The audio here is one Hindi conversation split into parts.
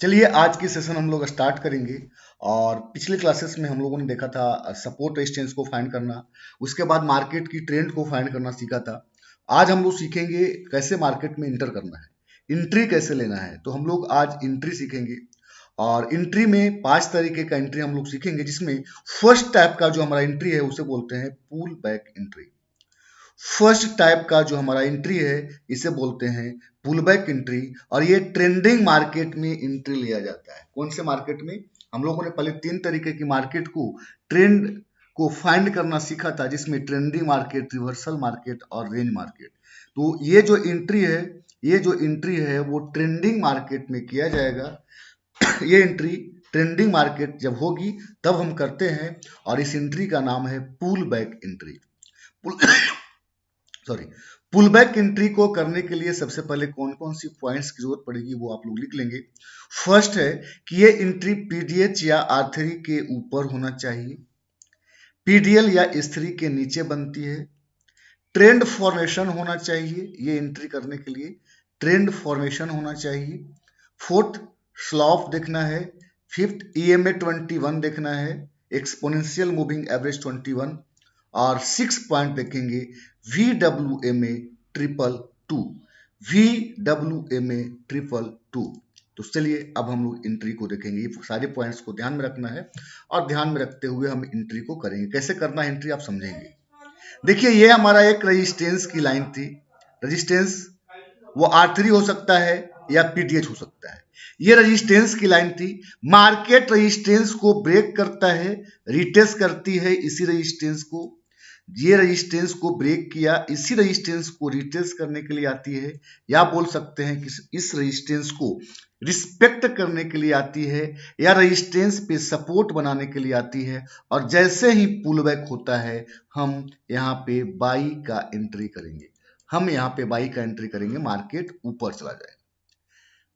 चलिए आज की सेशन हम लोग स्टार्ट करेंगे। और पिछले क्लासेस में हम लोगों ने देखा था सपोर्ट रेजिस्टेंस को फाइंड करना, उसके बाद मार्केट की ट्रेंड को फाइंड करना सीखा था। आज हम लोग सीखेंगे कैसे मार्केट में इंटर करना है, एंट्री कैसे लेना है। तो हम लोग आज एंट्री सीखेंगे और एंट्री में 5 तरीके का एंट्री हम लोग सीखेंगे, जिसमें फर्स्ट टाइप का जो हमारा एंट्री है उसे बोलते हैं pull back entry. First type का जो हमारा एंट्री है इसे बोलते हैं पुल बैक एंट्री, और ये ट्रेंडिंग मार्केट में एंट्री लिया जाता है। कौन से मार्केट में? हम लोगों ने पहले 3 तरीके की मार्केट को ट्रेंड को फाइंड करना सीखा था, जिसमें ट्रेंडिंग मार्केट, रिवर्सल मार्केट और रेंज मार्केट। तो ये जो एंट्री है वो ट्रेंडिंग मार्केट में किया जाएगा। ये एंट्री ट्रेंडिंग मार्केट जब होगी तब हम करते हैं, और इस एंट्री का नाम है pull back entry. Pull back entry को करने के लिए सबसे पहले कौन कौन सी पॉइंट्स की जरूरत पड़ेगी वो आप लोग लिख लेंगे। फर्स्ट है कि ये एंट्री पीडीएच या R3 के ऊपर होना चाहिए, पीडीएल या S3 के नीचे बनती है, ट्रेंड फॉर्मेशन होना चाहिए। ये एंट्री करने के लिए ट्रेंड फॉर्मेशन होना चाहिए। फोर्थ, स्लॉप देखना है। फिफ्थ, EMA 21 देखना है, एक्सपोनेंशियल मूविंग एवरेज 21। और 6 पॉइंट देखेंगे VWMA 222, VWMA 222। तो चलिए अब हम लोग एंट्री को देखेंगे। ये सारे पॉइंट्स को ध्यान में रखना है और ध्यान में रखते हुए हम एंट्री को करेंगे। कैसे करना है एंट्री आप समझेंगे। देखिए ये हमारा एक रेजिस्टेंस की लाइन थी। रेजिस्टेंस वो R3 हो सकता है या पीडीएच हो सकता है। ये रेजिस्टेंस की लाइन थी। मार्केट रेजिस्टेंस को ब्रेक करता है, रिटेस्ट करती है इसी रेजिस्टेंस को। ये रेजिस्टेंस को ब्रेक किया, इसी रेजिस्टेंस को रिटेस्ट करने के लिए आती है, या बोल सकते हैं कि इस रेजिस्टेंस को रिस्पेक्ट करने के लिए आती है, या रेजिस्टेंस पे सपोर्ट बनाने के लिए आती है। और जैसे ही पुल बैक होता है हम यहाँ पे बाई का एंट्री करेंगे। मार्केट ऊपर चला जाएगा।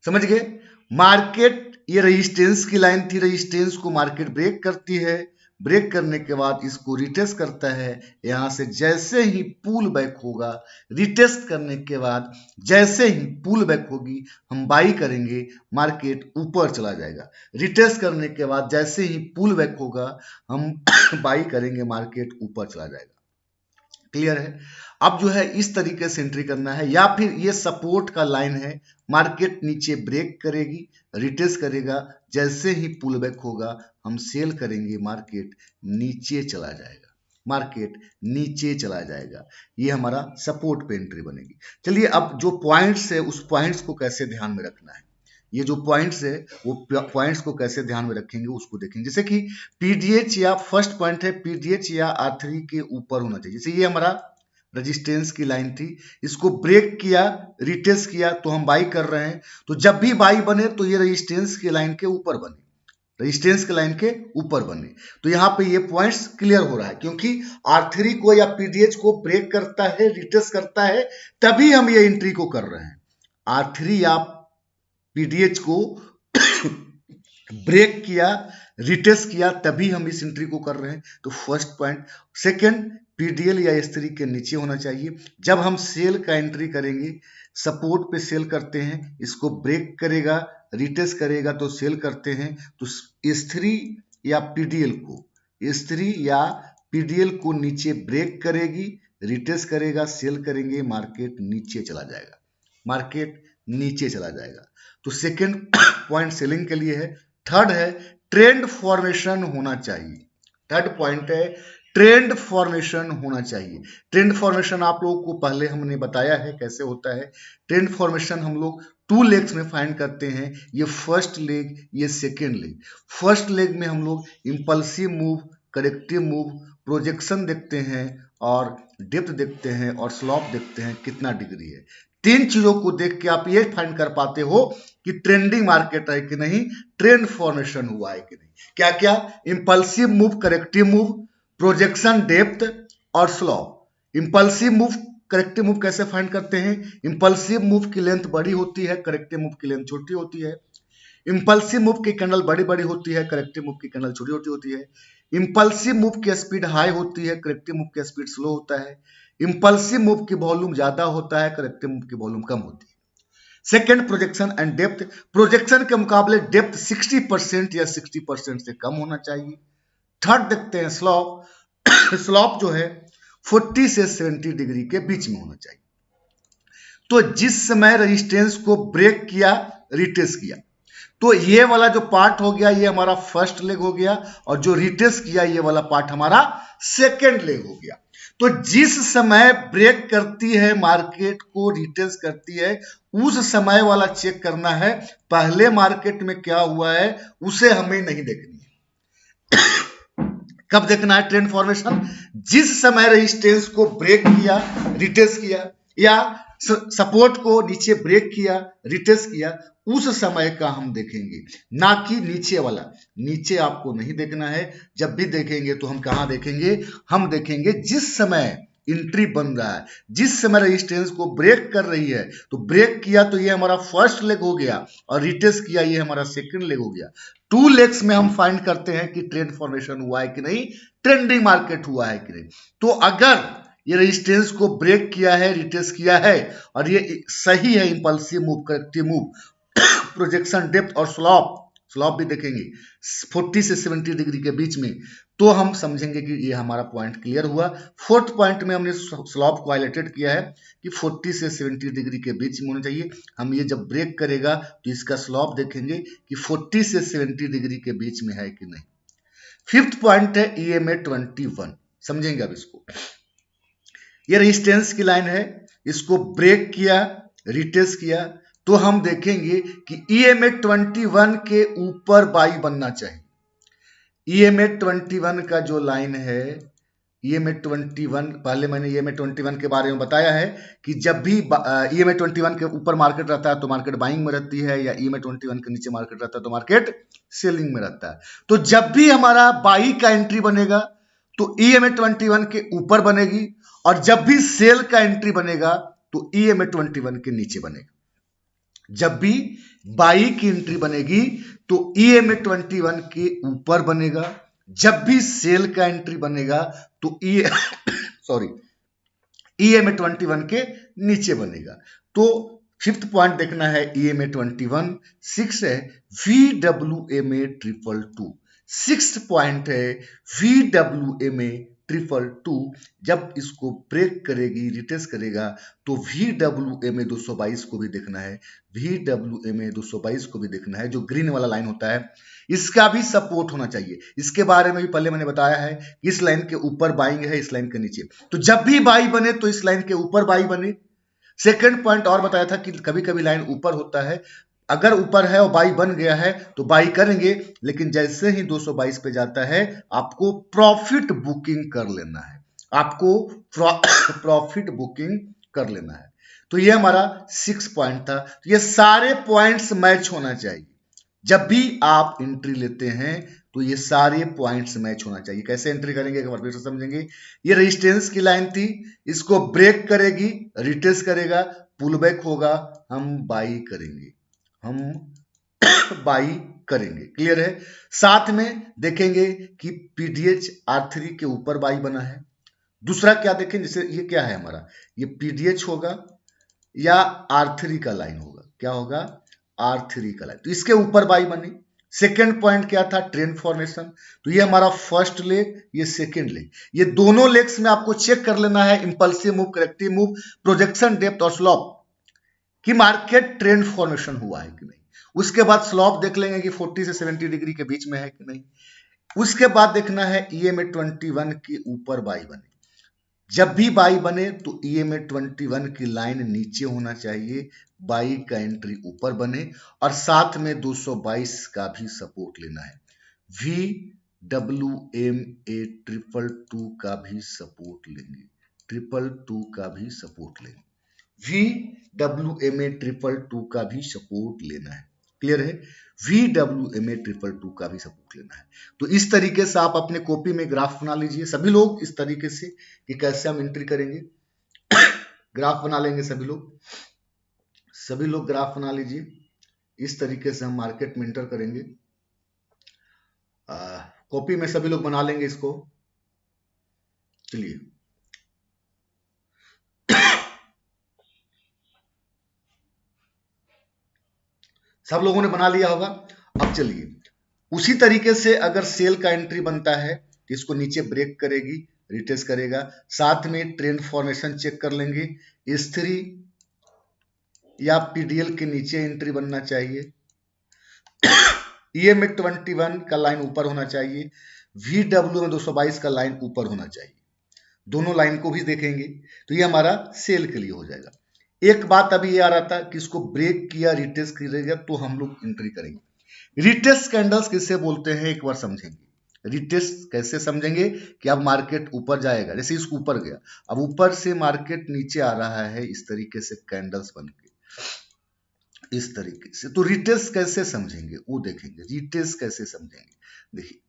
समझ गए? मार्केट ये रेजिस्टेंस की लाइन थी, रेजिस्टेंस को मार्केट ब्रेक करती है, ब्रेक करने के बाद इसको रिटेस्ट करता है। यहां से जैसे ही पुल बैक होगा, रिटेस्ट करने के बाद जैसे ही पुल बैक होगी हम बाई करेंगे, मार्केट ऊपर चला जाएगा। रिटेस्ट करने के बाद जैसे ही पुल बैक होगा हम बाई करेंगे, मार्केट ऊपर चला जाएगा। क्लियर है? अब जो है इस तरीके से एंट्री करना है। या फिर ये सपोर्ट का लाइन है, मार्केट नीचे ब्रेक करेगी, रिटेस्ट करेगा, जैसे ही पुल बैक होगा हम सेल करेंगे, मार्केट नीचे चला जाएगा। ये हमारा सपोर्ट पे एंट्री बनेगी। चलिए अब जो पॉइंट्स है उस पॉइंट्स को कैसे ध्यान में रखना है, ये जो पॉइंट्स है वो पॉइंट्स को कैसे ध्यान में रखेंगे उसको देखेंगे। जैसे कि पीडीएच या फर्स्ट पॉइंट है पीडीएच या R3 के ऊपर होना चाहिए। जैसे ये हमारा रेजिस्टेंस की लाइन थी, इसको ब्रेक किया, रिटेस्ट किया, तो हम बाई कर रहे हैं। तो जब भी बाई बने तो ये रेजिस्टेंस की लाइन के ऊपर बने, तो यहाँ पे ये पॉइंट्स क्लियर हो रहा है, क्योंकि R3 को या पीडीएच को ब्रेक करता है, रिटेस्ट करता है, तभी हम ये एंट्री को कर रहे हैं। R3 या पीडीएच को ब्रेक किया, रिटेस्ट किया, तभी हम इस एंट्री को कर रहे हैं। तो फर्स्ट पॉइंट। सेकंड, पीडीएल या S3 के नीचे होना चाहिए। जब हम सेल का एंट्री करेंगे, सपोर्ट पे सेल करते हैं, इसको ब्रेक करेगा, रिटेस्ट करेगा तो सेल करते हैं। तो S3 या पीडीएल को नीचे ब्रेक करेगी, रिटेस्ट करेगा, सेल करेंगे, मार्केट नीचे चला जाएगा। तो सेकंड पॉइंट सेलिंग के लिए है। थर्ड है ट्रेंड फॉर्मेशन होना चाहिए। थर्ड पॉइंट है ट्रेंड फॉर्मेशन होना चाहिए। ट्रेंड फॉर्मेशन आप लोगों को पहले हमने बताया है कैसे होता है। ट्रेंड फॉर्मेशन हम लोग 2 लेग्स में फाइंड करते हैं, ये फर्स्ट लेग, ये सेकेंड लेग। फर्स्ट लेग में हम लोग impulsive move, corrective move, projection देखते हैं, और डेप्थ देखते हैं, और स्लॉप देखते हैं कितना डिग्री है। 3 चीजों को देख के आप ये फाइंड कर पाते हो कि ट्रेंडिंग मार्केट है कि नहीं, ट्रेंड फॉर्मेशन हुआ है कि नहीं। क्या क्या? Impulsive move, corrective move, projection, depth और slope. Impulsive move, corrective move कैसे फाइंड करते हैं? इंपल्सिव मूव की लेंथ बड़ी होती है, करेक्टिव मूव की लेंथ छोटी होती है। इंपल्सिव मूव की कैंडल बड़ी बड़ी होती है, करेक्टिव मूव की कैंडल छोटी छोटी होती है। इंपल्सिव मूव की स्पीड हाई होती है, करेक्टिव मूव की स्पीड स्लो होता है। इंपल्सिव मूव की वॉल्यूम ज्यादा होता है, करेक्टिव मूव की वॉल्यूम कम होती है। Second projection and depth, projection के मुकाबले डेप्थ 60% या 60% से कम होना चाहिए। थर्ड देखते हैं स्लॉप, स्लॉप जो है 40 से 70 डिग्री के बीच में होना चाहिए। तो जिस समय रेजिस्टेंस को ब्रेक किया, रिटेस्ट किया, तो ये वाला जो पार्ट हो गया ये हमारा फर्स्ट लेग हो गया, और जो रिटेस्ट किया ये वाला पार्ट हमारा सेकेंड लेग हो गया। तो जिस समय ब्रेक करती है मार्केट को, रिटेस्ट करती है, उस समय वाला चेक करना है। पहले मार्केट में क्या हुआ है उसे हमें नहीं देखनी है। कब देखना है ट्रेंड फॉर्मेशन? जिस समय रेजिस्टेंस को ब्रेक किया, रिटेस्ट किया, या सपोर्ट को नीचे ब्रेक किया, रिटेस्ट किया, उस समय का हम देखेंगे, ना कि नीचे वाला। नीचे आपको नहीं देखना है। जब भी देखेंगे तो हम कहां देखेंगे? हम देखेंगे जिस समय एंट्री बन रहा है, जिस समय रेजिस्टेंस को ब्रेक कर रही है। तो ब्रेक किया तो ये हमारा फर्स्ट लेग हो गया, और रिटेस्ट किया ये हमारा सेकंड लेग हो गया। 2 लेग्स में हम फाइंड करते हैं कि ट्रेंड फॉर्मेशन हुआ है कि नहीं, ट्रेंडिंग मार्केट हुआ है कि नहीं। तो अगर ये रेजिस्टेंस को ब्रेक किया है, रिटेस्ट किया है, और ये सही है, impulsive move, corrective move, projection, depth और स्लॉप भी देखेंगे 40 से 70 डिग्री के बीच में, तो हम समझेंगे कि ये हमारा पॉइंट क्लियर हुआ। फोर्थ पॉइंट में हमने स्लॉप को हाईलाइटेड किया है कि 40 से 70 डिग्री के बीच में होना चाहिए। हम ये जब ब्रेक करेगा तो इसका स्लॉप देखेंगे कि 40 से 70 डिग्री के बीच में है कि नहीं। फिफ्थ पॉइंट है EMA 21, समझेंगे अब इसको। ये रेजिस्टेंस की लाइन है, इसको ब्रेक किया, रिटेस्ट किया, तो हम देखेंगे कि EMA 21 के ऊपर बाई बनना चाहिए। EMA 21 का जो लाइन है, EMA 21, पहले मैंने EMA 21 के बारे में बताया है कि जब भी EMA 21 के ऊपर मार्केट रहता है तो मार्केट बाइंग में रहती है, या EMA 21 के नीचे मार्केट रहता है तो मार्केट सेलिंग में रहता है। तो जब भी हमारा बाई का एंट्री बनेगा तो EMA 21 के ऊपर बनेगी, और जब भी सेल का एंट्री बनेगा तो EMA 21 के नीचे बनेगा। जब भी बाई की एंट्री बनेगी तो EMA 21 के ऊपर बनेगा, जब भी सेल का एंट्री बनेगा तो EMA 21 के नीचे बनेगा। तो फिफ्थ पॉइंट देखना है EMA 21। सिक्स है VWMA 222। सिक्स्थ पॉइंट है VWMA 222। जब इसको ब्रेक करेगी, रिटेस्ट करेगा, तो VWMA 222 को भी देखना है, VWMA 222 को भी देखना है, जो ग्रीन वाला लाइन होता है, इसका भी सपोर्ट होना चाहिए। इसके बारे में भी पहले मैंने बताया है, इस लाइन के ऊपर बाइंग है, इस लाइन के नीचे। तो जब भी बाई बने तो इस लाइन के ऊपर बाई बने। सेकंड पॉइंट और बताया था कि कभी कभी लाइन ऊपर होता है, अगर ऊपर है और बाई बन गया है तो बाई करेंगे, लेकिन जैसे ही 222 पे जाता है आपको प्रॉफिट बुकिंग कर लेना है, आपको प्रॉफिट बुकिंग कर लेना है। तो ये हमारा 6 पॉइंट था। तो ये सारे पॉइंट्स मैच होना चाहिए। जब भी आप एंट्री लेते हैं तो ये सारे पॉइंट्स मैच होना चाहिए। कैसे एंट्री करेंगे एक बार फिर से समझेंगे। ये रेजिस्टेंस की लाइन थी, इसको ब्रेक करेगी, रिटेस्ट करेगा, पुल बैक होगा, हम बाई करेंगे, हम बाई करेंगे। क्लियर है? साथ में देखेंगे कि PDH R3 के ऊपर बाई बना है। दूसरा क्या देखें, जैसे ये क्या है हमारा, ये PDH होगा या R3 का लाइन होगा, क्या होगा, R3 का लाइन, तो इसके ऊपर बाई बनी। सेकेंड पॉइंट क्या था, ट्रेंड फॉर्मेशन। तो ये हमारा फर्स्ट लेग, ये सेकेंड लेग, ये दोनों लेग्स में आपको चेक कर लेना है impulsive move, corrective move, projection, depth और स्लॉप, कि मार्केट ट्रेंड फॉर्मेशन हुआ है कि नहीं। उसके बाद स्लॉप देख लेंगे कि 40 से 70 डिग्री के बीच में है कि नहीं। उसके बाद देखना है EMA 21 के ऊपर बाई बने। जब भी बाई बने तो EMA 21 की लाइन नीचे होना चाहिए, बाई का एंट्री ऊपर बने, और साथ में 222 का भी सपोर्ट लेना है। VWMA 222 का भी सपोर्ट लेंगे, 222 का भी सपोर्ट लेंगे, VWMA 222 का भी सपोर्ट लेना है। क्लियर है? VWMA 222 का भी सपोर्ट लेना है। तो इस तरीके से आप अपने कॉपी में ग्राफ बना लीजिए सभी लोग, इस तरीके से कि कैसे हम एंट्री करेंगे। ग्राफ बना लेंगे सभी लोग ग्राफ बना लीजिए। इस तरीके से हम मार्केट में एंटर करेंगे। कॉपी में सभी लोग बना लेंगे इसको। चलिए, सब लोगों ने बना लिया होगा। अब चलिए उसी तरीके से अगर सेल का एंट्री बनता है तो इसको नीचे ब्रेक करेगी, रिटेस्ट करेगा, साथ में ट्रेंड फॉर्मेशन चेक कर लेंगे। S3 या PDL के नीचे एंट्री बनना चाहिए। EMA 21 का लाइन ऊपर होना चाहिए। VW में 222 का लाइन ऊपर होना चाहिए। दोनों लाइन को भी देखेंगे तो ये हमारा सेल के लिए हो जाएगा। एक बात अभी ये आ रहा था कि इसको ब्रेक किया, रिटेस्ट करेगा तो हम लोग एंट्री करेंगे। रिटेस्ट कैंडल्स किसे बोलते हैं एक बार समझेंगे। रिटेस्ट कैसे समझेंगे कि अब मार्केट ऊपर जाएगा, जैसे इसको ऊपर गया, अब ऊपर से मार्केट नीचे आ रहा है इस तरीके से कैंडल्स बन के, इस तरीके से। तो रिटेस्ट कैसे समझेंगे वो देखेंगे। रिटेस्ट कैसे समझेंगे, देखिए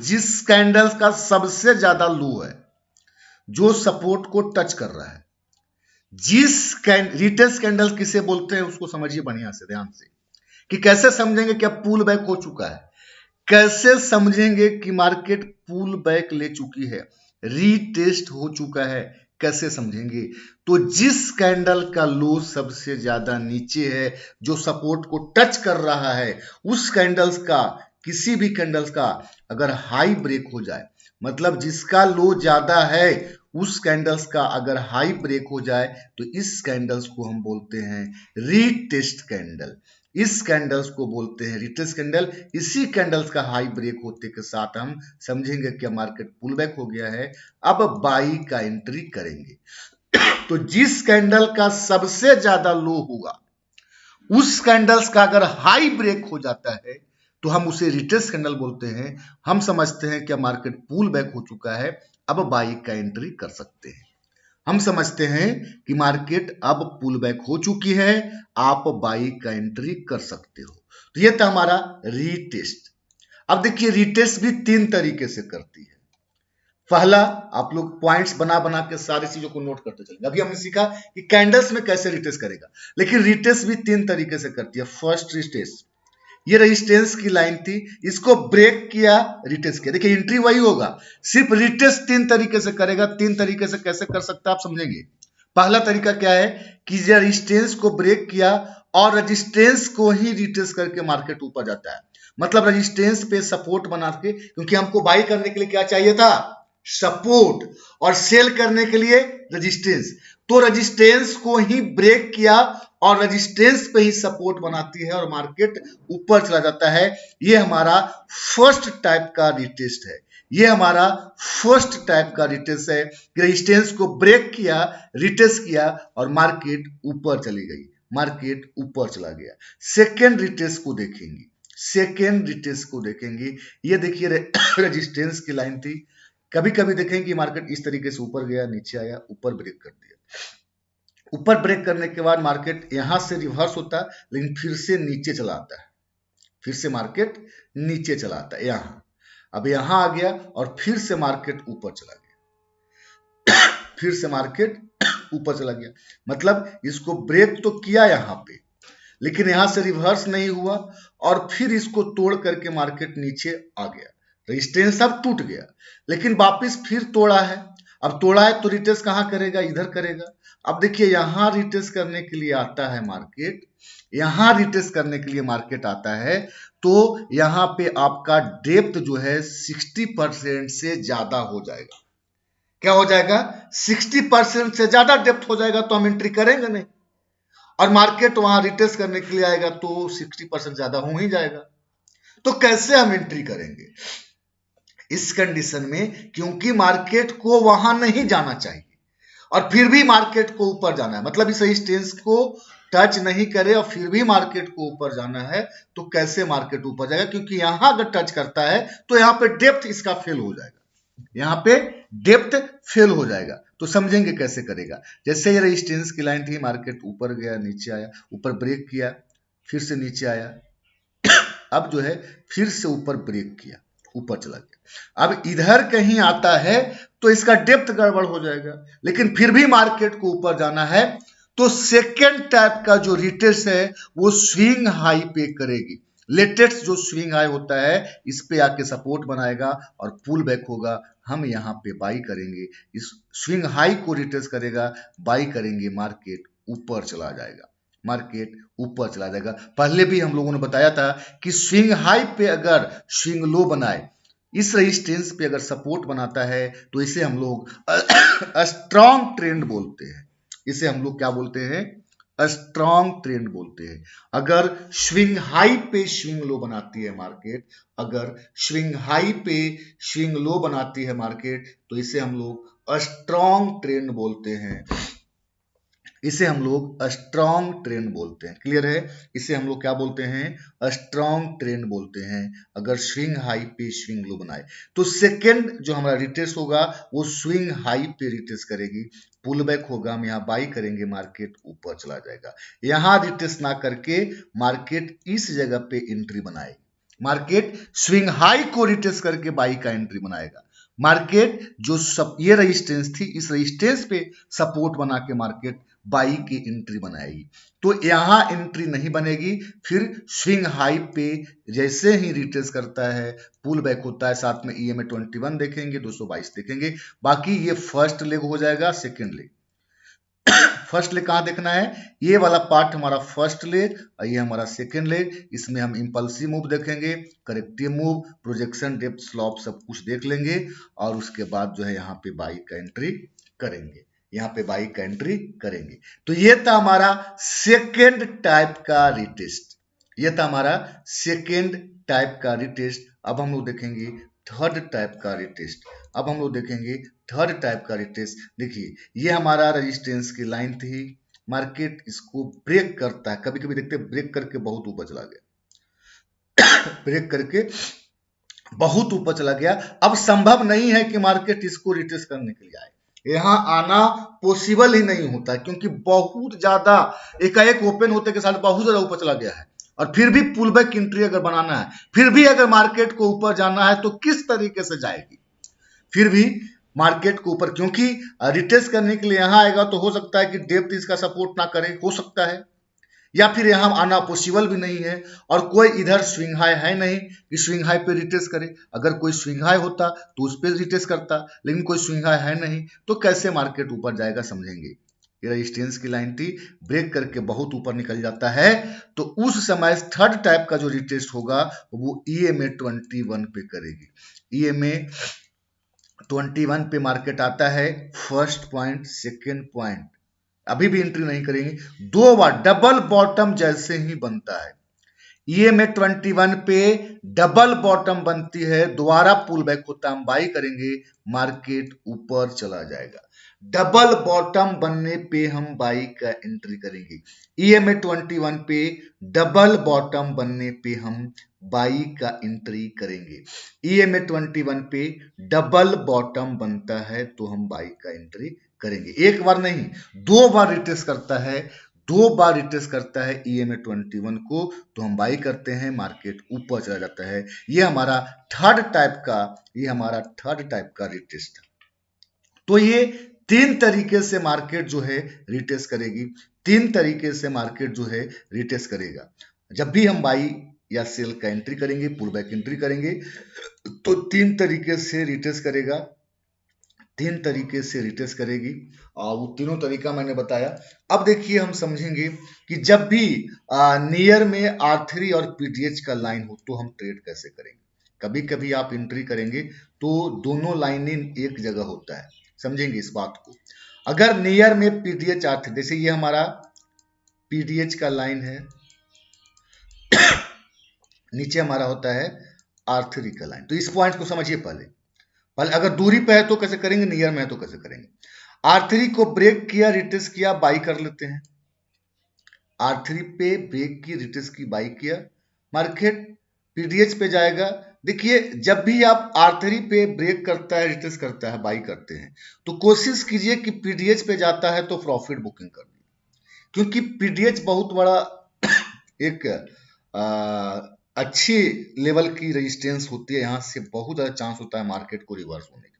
जिस कैंडल्स का सबसे ज्यादा लो है, जो सपोर्ट को टच कर रहा है, रिटेस्ट कैंडल किसे बोलते हैं उसको समझिए बढ़िया से, ध्यान से, कि कैसे समझेंगे कि अब पुल बैक हो चुका है, कैसे समझेंगे कि मार्केट पुल बैक ले चुकी है, रीटेस्ट हो चुका है, कैसे समझेंगे। तो जिस कैंडल का लो सबसे ज्यादा नीचे है, जो सपोर्ट को टच कर रहा है, उस कैंडल्स का, किसी भी कैंडल्स का अगर हाई ब्रेक हो जाए, मतलब जिसका लो ज्यादा है उस कैंडल्स का अगर हाई ब्रेक हो जाए तो इस कैंडल्स को हम बोलते हैं रीटेस्ट कैंडल। इस कैंडल्स को बोलते हैं रिटेस्ट कैंडल। इसी कैंडल्स का हाई ब्रेक होते के साथ हम समझेंगे कि मार्केट पुल बैक हो गया है, अब बाई का एंट्री करेंगे। तो जिस कैंडल का सबसे ज्यादा लो होगा, उस कैंडल्स का अगर हाई ब्रेक हो जाता है तो हम उसे रिटेस्ट कैंडल बोलते हैं। हम समझते हैं कि मार्केट पुल बैक हो चुका है, अब बाई का एंट्री कर सकते हैं। हम समझते हैं कि मार्केट अब पुल बैक हो चुकी है, आप बाई का एंट्री कर सकते हो। तो ये था हमारा रीटेस्ट। अब देखिए रीटेस्ट भी 3 तरीके से करती है। पहला, आप लोग पॉइंट्स बना बना के सारी चीजों को नोट करते चलेंगे। अभी हमने सीखा कि कैंडल्स में कैसे रिटेस्ट करेगा, लेकिन रिटेस्ट भी 3 तरीके से करती है। फर्स्ट रिटेस्ट, ये रेजिस्टेंस की लाइन थी, इसको ब्रेक किया, रिटेस्ट किया। देखिए एंट्री वही होगा, सिर्फ रिटेस्ट 3 तरीके से करेगा। 3 तरीके से कैसे कर सकता है आप समझेंगे। पहला तरीका क्या है कि रेजिस्टेंस को ब्रेक किया और रेजिस्टेंस को ही रिटेस्ट करके मार्केट ऊपर जाता है। मतलब रेजिस्टेंस पे सपोर्ट बना के, क्योंकि हमको बाई करने के लिए क्या चाहिए था, सपोर्ट, और सेल करने के लिए रेजिस्टेंस। तो रेजिस्टेंस को ही ब्रेक किया और रेजिस्टेंस पे ही सपोर्ट बनाती है और मार्केट ऊपर चला जाता है। ये हमारा फर्स्ट टाइप का रिटेस्ट है। ये हमारा फर्स्ट टाइप का रिटेस्ट है कि रेजिस्टेंस को ब्रेक किया, रिटेस्ट किया और मार्केट ऊपर चली गई, मार्केट ऊपर चला गया। सेकेंड रिटेस्ट को देखेंगे, सेकेंड रिटेस्ट को देखेंगे। ये देखिए रेजिस्टेंस की लाइन थी, कभी कभी देखेंगे कि मार्केट इस तरीके से ऊपर गया, नीचे आया, ऊपर ब्रेक कर दिया। ऊपर ब्रेक करने के बाद मार्केट यहां से रिवर्स होता है, लेकिन फिर से नीचे चला आता है, फिर से मार्केट नीचे चला आता है यहां। अब यहां आ गया और फिर से मार्केट ऊपर चला गया, फिर से मार्केट ऊपर चला गया। मतलब इसको ब्रेक तो किया यहां पे, लेकिन यहां से रिवर्स नहीं हुआ और फिर इसको तोड़ करके मार्केट नीचे आ गया। रेजिस्टेंस अब टूट गया, लेकिन वापस फिर तोड़ा है। अब तोड़ा है तो रिटेस्ट कहां करेगा, इधर करेगा। अब देखिए यहां रिटेस्ट करने के लिए आता है मार्केट, यहां रिटेस्ट करने के लिए मार्केट आता है, तो यहां पे आपका डेप्थ जो है 60% से ज्यादा हो जाएगा। क्या हो जाएगा, 60% से ज्यादा डेप्थ हो जाएगा, तो हम एंट्री करेंगे नहीं। और मार्केट वहां रिटेस्ट करने के लिए आएगा तो 60% ज्यादा हो ही जाएगा। तो कैसे हम एंट्री करेंगे इस कंडीशन में, क्योंकि मार्केट को वहां नहीं जाना चाहिए और फिर भी मार्केट को ऊपर जाना है। मतलब इस रेजिस्टेंस को टच नहीं करे और फिर भी मार्केट को ऊपर जाना है, तो कैसे मार्केट ऊपर जाएगा, क्योंकि यहां अगर टच करता है तो यहां पे डेप्थ इसका फेल हो जाएगा, यहां पे डेप्थ फेल हो जाएगा। तो समझेंगे कैसे करेगा। जैसे ये रेजिस्टेंस की लाइन थी, मार्केट ऊपर गया, नीचे आया, ऊपर ब्रेक किया, फिर से नीचे आया, अब जो है फिर से ऊपर ब्रेक किया, ऊपर चला गया। अब इधर कहीं आता है तो इसका डेप्थ गड़बड़ हो जाएगा, लेकिन फिर भी मार्केट को ऊपर जाना है, तो सेकेंड टाइप का जो रिटेस्ट है वो स्विंग हाई पे करेगी। लेटेस्ट जो स्विंग हाई होता है इस पे आके सपोर्ट बनाएगा और पुल बैक होगा, हम यहाँ पे बाई करेंगे। इस स्विंग हाई को रिटेस्ट करेगा, बाई करेंगे, मार्केट ऊपर चला जाएगा। मार्केट ऊपर चला जाएगा। पहले भी हम लोगों ने बताया था कि स्विंग हाई पे अगर स्विंग लो बनाए, इस रेजिस्टेंस पे अगर सपोर्ट बनाता है तो इसे हम लोग स्ट्रॉन्ग ट्रेंड बोलते हैं। इसे हम लोग क्या बोलते हैं? स्ट्रॉन्ग ट्रेंड बोलते हैं। अगर स्विंग हाई पे स्विंग लो बनाती है मार्केट, अगर स्विंग हाई पे स्विंग लो बनाती है मार्केट, तो इसे हम लोग स्ट्रॉन्ग ट्रेंड बोलते हैं। इसे हम लोग स्ट्रॉन्ग ट्रेंड बोलते हैं। क्लियर है? इसे हम लोग क्या बोलते हैं? स्ट्रॉन्ग ट्रेंड बोलते हैं। अगर स्विंग हाई पे स्विंग लो बनाए तो सेकेंड जो हमारा रिटेस्ट होगा वो स्विंग हाई पे रिटेस्ट करेगी, पुल बैक होगा, हम यहाँ बाई करेंगे, मार्केट ऊपर चला जाएगा। यहाँ रिटेस्ट ना करके मार्केट इस जगह पे एंट्री बनाएगी। मार्केट स्विंग हाई को रिटेस्ट करके बाई का एंट्री बनाएगा। मार्केट जो सब ये रेजिस्टेंस थी, इस रेजिस्टेंस पे सपोर्ट बना के मार्केट बाई की एंट्री बनाएगी। तो यहां एंट्री नहीं बनेगी, फिर स्विंग हाई पे जैसे ही रिट्रेस करता है पुल बैक होता है, साथ में ईएमए 21 देखेंगे, 222 देखेंगे। बाकी ये फर्स्ट लेग हो जाएगा। सेकेंड लेग, फर्स्ट लेग कहां देखना है? ये वाला पार्ट हमारा फर्स्ट लेग और ये हमारा सेकेंड लेग। इसमें हम इंपल्सिव मूव देखेंगे, corrective move, projection, depth, slope सब कुछ देख लेंगे और उसके बाद जो है यहाँ पे बाई का एंट्री करेंगे। यहाँ पे बाई का एंट्री करेंगे। तो ये था हमारा सेकेंड टाइप का रिटेस्ट। ये था हमारा सेकेंड टाइप का रिटेस्ट। अब हम लोग देखेंगे थर्ड टाइप का रिटेस्ट। अब हम लोग देखेंगे थर्ड टाइप का रिटेस्ट। देखिए ये हमारा रेजिस्टेंस की लाइन थी, मार्केट इसको ब्रेक करता है। कभी कभी देखते हैं ब्रेक करके बहुत ऊपर चला गया ब्रेक करके बहुत ऊपर चला गया। अब संभव नहीं है कि मार्केट इसको रिटेस्ट करने के लिए आए, यहां आना पॉसिबल ही नहीं होता, क्योंकि बहुत ज्यादा एकाएक ओपन होते के साथ बहुत ज्यादा ऊपर चला गया है। और फिर भी पुल बैक एंट्री अगर बनाना है, फिर भी अगर मार्केट को ऊपर जाना है तो किस तरीके से जाएगी? फिर भी मार्केट को ऊपर, क्योंकि रिटेस्ट करने के लिए यहां आएगा तो हो सकता है कि डेप्थ इसका सपोर्ट ना करे, हो सकता है, या फिर यहां आना पॉसिबल भी नहीं है। और कोई इधर स्विंग हाई है नहीं कि स्विंग हाई पे रिटेस्ट करे। अगर कोई स्विंग हाई होता तो उस पर रिटेस्ट करता, लेकिन कोई स्विंग हाई है नहीं, तो कैसे मार्केट ऊपर जाएगा समझेंगे। ये रेजिस्टेंस की लाइन थी, ब्रेक करके बहुत ऊपर निकल जाता है, तो उस समय थर्ड टाइप का जो रिटेस्ट होगा वो ईएमए 21 पे करेगी। ईएमए 21 पे मार्केट आता है, फर्स्ट पॉइंट, सेकेंड पॉइंट, अभी भी एंट्री नहीं करेंगे। दो बार डबल बॉटम जैसे ही बनता है, ईएमए 21 पे डबल बॉटम बनती है, दोबारा पुल बैक होता है, हम बाई करेंगे, मार्केट ऊपर चला जाएगा। डबल बॉटम बनने पे हम बाई का एंट्री करेंगे। ईएमए 21 पे डबल बॉटम बनने पे हम बाई का एंट्री करेंगे। ईएमए 21 पे डबल बॉटम बनता है तो हम बाई का एंट्री करेंगे। एक बार नहीं, दो बार रिटेस्ट करता है, दो बार रिटेस्ट करता है ईएमए 21 को, तो हम बाई करते हैं, मार्केट ऊपर चला जाता है। ये हमारा थर्ड टाइप का रिटेस्ट। तो ये तीन तरीके से मार्केट जो है रिटेस्ट करेगी, तीन तरीके से मार्केट जो है रिटेस्ट करेगा। जब भी हम बाई या सेल का एंट्री करेंगे, पुल बैक एंट्री करेंगे, तो तीन तरीके से रिटेस्ट करेगा, तीन तरीके से रिटेस्ट करेगी, और वो तीनों तरीका मैंने बताया। अब देखिए हम समझेंगे कि जब भी नियर में R3 और पीटीएच का लाइन हो तो हम ट्रेड कैसे करेंगे। कभी कभी आप एंट्री करेंगे तो दोनों लाइनें एक जगह होता है, समझेंगे इस बात को। अगर नियर में पीटीएच R3, जैसे ये हमारा पीटीएच का लाइन है, नीचे हमारा होता है R3 का लाइन, तो इस पॉइंट को समझिए पहले अगर दूरी पे है तो कैसे करेंगे, नियर में है तो कैसे करेंगे। R3 को ब्रेक किया, रिटेस्ट किया, बाई कर लेते हैं। R3 पे ब्रेक की, रिटेस्ट की, बाई किया, मार्केट पीडीएच पे जाएगा। देखिए जब भी आप R3 पे ब्रेक करता है, रिटेस्ट करता है, बाई करते हैं, तो कोशिश कीजिए कि पीडीएच पे जाता है तो प्रॉफिट बुकिंग कर दीजिए, क्योंकि पीडीएच बहुत बड़ा एक अच्छी लेवल की रेजिस्टेंस होती है, यहां से बहुत ज्यादा चांस होता है मार्केट को रिवर्स होने का।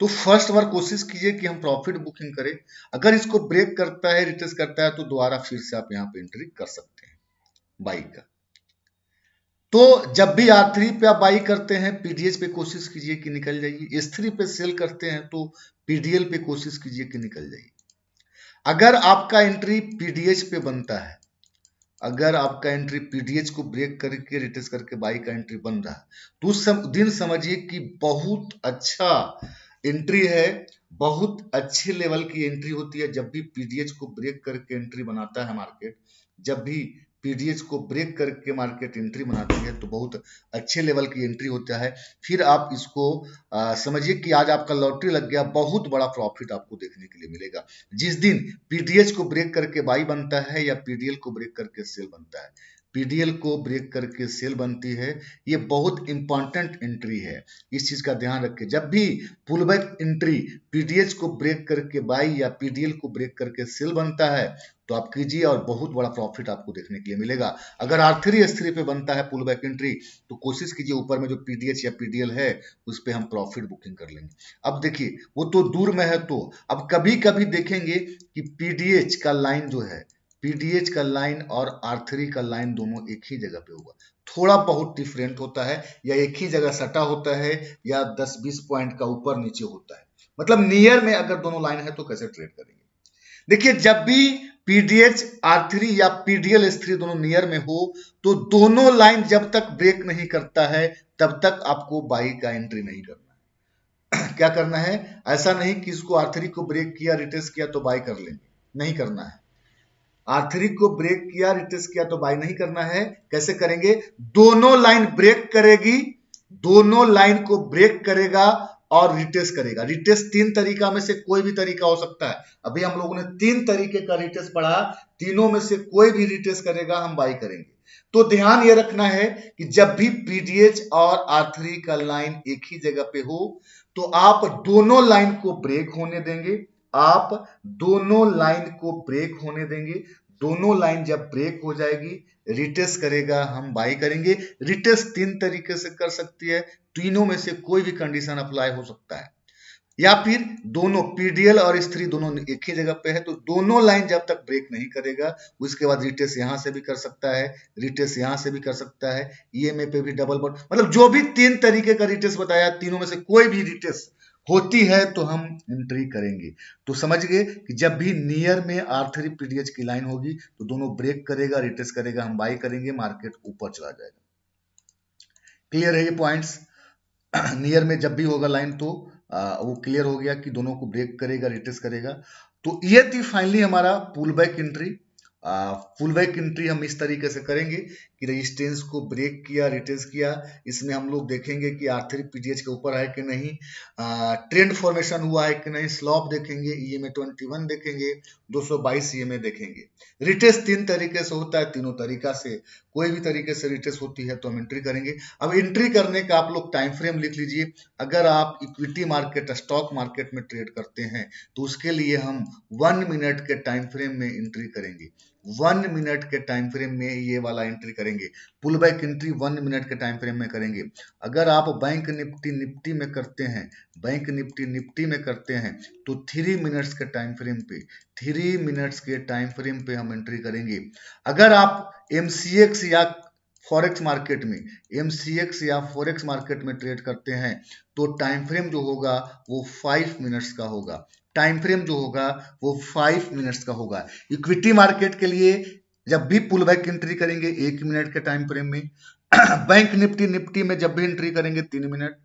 तो फर्स्ट बार कोशिश कीजिए कि हम प्रॉफिट बुकिंग करें। अगर इसको ब्रेक करता है, रिटेस्ट करता है, तो दोबारा फिर से आप यहाँ पे एंट्री कर सकते हैं बाई का। तो जब भी R3 पे आप बाई करते हैं, पीडीएच पे कोशिश कीजिए कि निकल जाइए। S3 पे सेल करते हैं तो पीडीएल पे कोशिश कीजिए कि निकल जाइए। अगर आपका एंट्री पीडीएच पे बनता है, अगर आपका एंट्री पीडीएच को ब्रेक करके रिटेस्ट करके बाई का एंट्री बन रहा है, तो उस दिन समझिए कि बहुत अच्छा एंट्री है, बहुत अच्छे लेवल की एंट्री होती है। जब भी पीडीएच को ब्रेक करके एंट्री बनाता है मार्केट, जब भी पीडीएच को ब्रेक करके मार्केट एंट्री बनाती है, तो बहुत अच्छे लेवल की एंट्री होता है। फिर आप इसको समझिए कि आज आपका लॉटरी लग गया, बहुत बड़ा प्रॉफिट आपको देखने के लिए मिलेगा। जिस दिन पीडीएच को ब्रेक करके बाई बनता है या पीडीएल को ब्रेक करके सेल बनता है, पीडीएल को ब्रेक करके सेल बनती है, ये बहुत इंपॉर्टेंट एंट्री है, इस चीज का ध्यान रखें। जब भी पुल बैक एंट्री पीडीएच को ब्रेक करके बाई या पीडीएल को ब्रेक करके सेल बनता है, तो आप कीजिए और बहुत बड़ा प्रॉफिट आपको देखने के लिए मिलेगा। अगर R3 S3 पे बनता है पुल बैक एंट्री, तो कोशिश कीजिए ऊपर में जो पीडीएच या पीडीएल है उस पे हम प्रॉफिट बुकिंग कर लेंगे। अब देखिए वो तो दूर में है, तो अब कभी कभी देखेंगे कि पीडीएच का लाइन जो है, पीडीएच का लाइन और R3 का लाइन दोनों एक ही जगह पे होगा, थोड़ा बहुत डिफरेंट होता है, या एक ही जगह सटा होता है, या 10-20 पॉइंट का ऊपर नीचे होता है। मतलब नियर में अगर दोनों लाइन है तो कैसे ट्रेड करेंगे। देखिए जब भी पीडीएच R3 या पीडीएल S3 दोनों नियर में हो, तो दोनों लाइन जब तक ब्रेक नहीं करता है तब तक आपको बाई का एंट्री नहीं करना है। क्या करना है, ऐसा नहीं कि इसको R3 को ब्रेक किया रिटेस्ट किया तो बाई कर लेंगे, नहीं करना है। R3 को ब्रेक किया रिटेस्ट किया तो बाई नहीं करना है। कैसे करेंगे, दोनों लाइन ब्रेक करेगी, दोनों लाइन को ब्रेक करेगा और रिटेस्ट करेगा। रिटेस्ट 3 तरीका में से कोई भी तरीका हो सकता है। अभी हम लोगों ने 3 तरीके का रिटेस्ट पढ़ा, तीनों में से कोई भी रिटेस्ट करेगा हम बाई करेंगे। तो ध्यान ये रखना है कि जब भी पीडीएच और R3 का लाइन एक ही जगह पे हो, तो आप दोनों लाइन को ब्रेक होने देंगे, आप दोनों लाइन को ब्रेक होने देंगे। दोनों लाइन जब ब्रेक हो जाएगी, रिटेस्ट करेगा, हम बाई करेंगे। रिटेस्ट 3 तरीके से कर सकती है, तीनों में से कोई भी कंडीशन अप्लाई हो सकता है। या फिर दोनों पीडीएल और S3 दोनों एक ही जगह पे है, तो दोनों लाइन जब तक ब्रेक नहीं करेगा, उसके बाद रिटेस्ट यहां से भी कर सकता है, रिटेस्ट यहां से भी कर सकता है, ईएमए पे भी डबल बॉटम, मतलब जो भी 3 तरीके का रिटेस्ट बताया, तीनों में से कोई भी रिटेस्ट होती है तो हम एंट्री करेंगे। तो समझ गए कि जब भी नियर में R3 पीडीएच की लाइन होगी तो दोनों ब्रेक करेगा, रिटेस्ट करेगा, हम बाई करेंगे, मार्केट ऊपर चला जाएगा। क्लियर है ये पॉइंट्स। नियर में जब भी होगा लाइन तो वो क्लियर हो गया कि दोनों को ब्रेक करेगा, रिटेस्ट करेगा। तो ये थी फाइनली हमारा pull back entry. Pull back entry हम इस तरीके से करेंगे कि रेजिस्टेंस को ब्रेक किया, रिटेस्ट किया, इसमें हम लोग देखेंगे कि R3 पीडीएच के ऊपर है कि नहीं, ट्रेंड फॉर्मेशन हुआ है कि नहीं, स्लॉप देखेंगे, ईएमए 21 देखेंगे, 222 ईएमए देखेंगे। रिटेस्ट 3 तरीके से होता है, तीनों तरीका से कोई भी तरीके से रिटेस्ट होती है तो हम एंट्री करेंगे। अब एंट्री करने का आप लोग टाइम फ्रेम लिख लीजिए। अगर आप इक्विटी मार्केट, स्टॉक मार्केट में ट्रेड करते हैं तो उसके लिए हम 1 मिनट के टाइम फ्रेम में एंट्री करेंगे। 1 मिनट के टाइम फ्रेम में ये वाला एंट्री करेंगे। पुल बैक एंट्री 1 मिनट के टाइम फ्रेम में करेंगे। अगर आप बैंक निफ्टी में करते हैं, बैंक निफ्टी में करते हैं, तो 3 मिनट्स के टाइम फ्रेम पे, 3 मिनट्स के टाइम फ्रेम पे हम एंट्री करेंगे। अगर आप MCX या फॉरेक्स मार्केट में, MCX या फॉरेक्स मार्केट में ट्रेड करते हैं, तो टाइम फ्रेम जो होगा वो 5 मिनट्स का होगा। टाइम फ्रेम जो होगा वो 5 मिनट्स का होगा। इक्विटी मार्केट के लिए जब भी पुल बैक एंट्री करेंगे 1 मिनट के टाइम फ्रेम में, बैंक निफ्टी में जब भी एंट्री करेंगे 3 मिनट,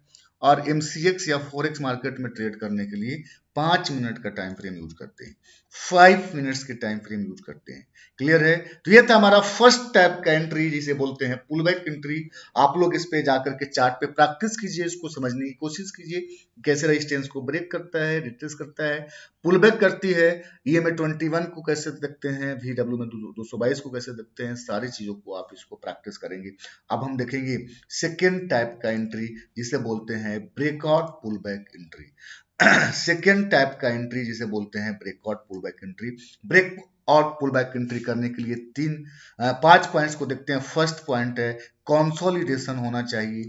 और MCX या फॉरेक्स मार्केट में ट्रेड करने के लिए 5 मिनट का टाइम फ्रेम यूज करते हैं, 5 मिनट्स के टाइम फ्रेम यूज करते हैं। क्लियर है। तो ये था हमारा फर्स्ट टाइप का एंट्री जिसे बोलते हैं पुल बैक एंट्री। आप लोग इस पे जाकर के चार्ट पे प्रैक्टिस कीजिए, इसको समझने की कोशिश कीजिए कैसे रेजिस्टेंस को ब्रेक करता है, रिटेस्ट करता है, पुल बैक करती है, ईएमए 21 को कैसे देखते हैं, VW में 222 को कैसे देखते हैं, सारी चीजों को आप इसको प्रैक्टिस करेंगे। अब हम देखेंगे सेकेंड टाइप का एंट्री जिसे बोलते हैं breakout pull back entry. Second type का एंट्री जिसे बोलते हैं breakout pull back entry. Break और पुल बैक एंट्री करने के लिए 5 पॉइंट्स को देखते हैं। फर्स्ट पॉइंट है कंसोलिडेशन होना चाहिए,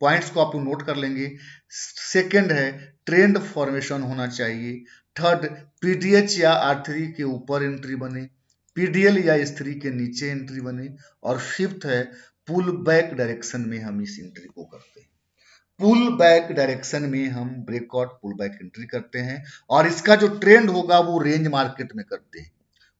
पॉइंट्स को आप लोग नोट कर लेंगे। सेकंड है ट्रेंड फॉर्मेशन होना चाहिए। थर्ड, पीडीएच या R3 के ऊपर एंट्री बने, पीडीएल या S3 के नीचे एंट्री बने, और फिफ्थ है पुल बैक डायरेक्शन में हम इस एंट्री को करते हैं। पुल बैक डायरेक्शन में हम ब्रेकआउट पुल बैक एंट्री करते हैं और इसका जो ट्रेंड होगा वो रेंज मार्केट में करते हैं।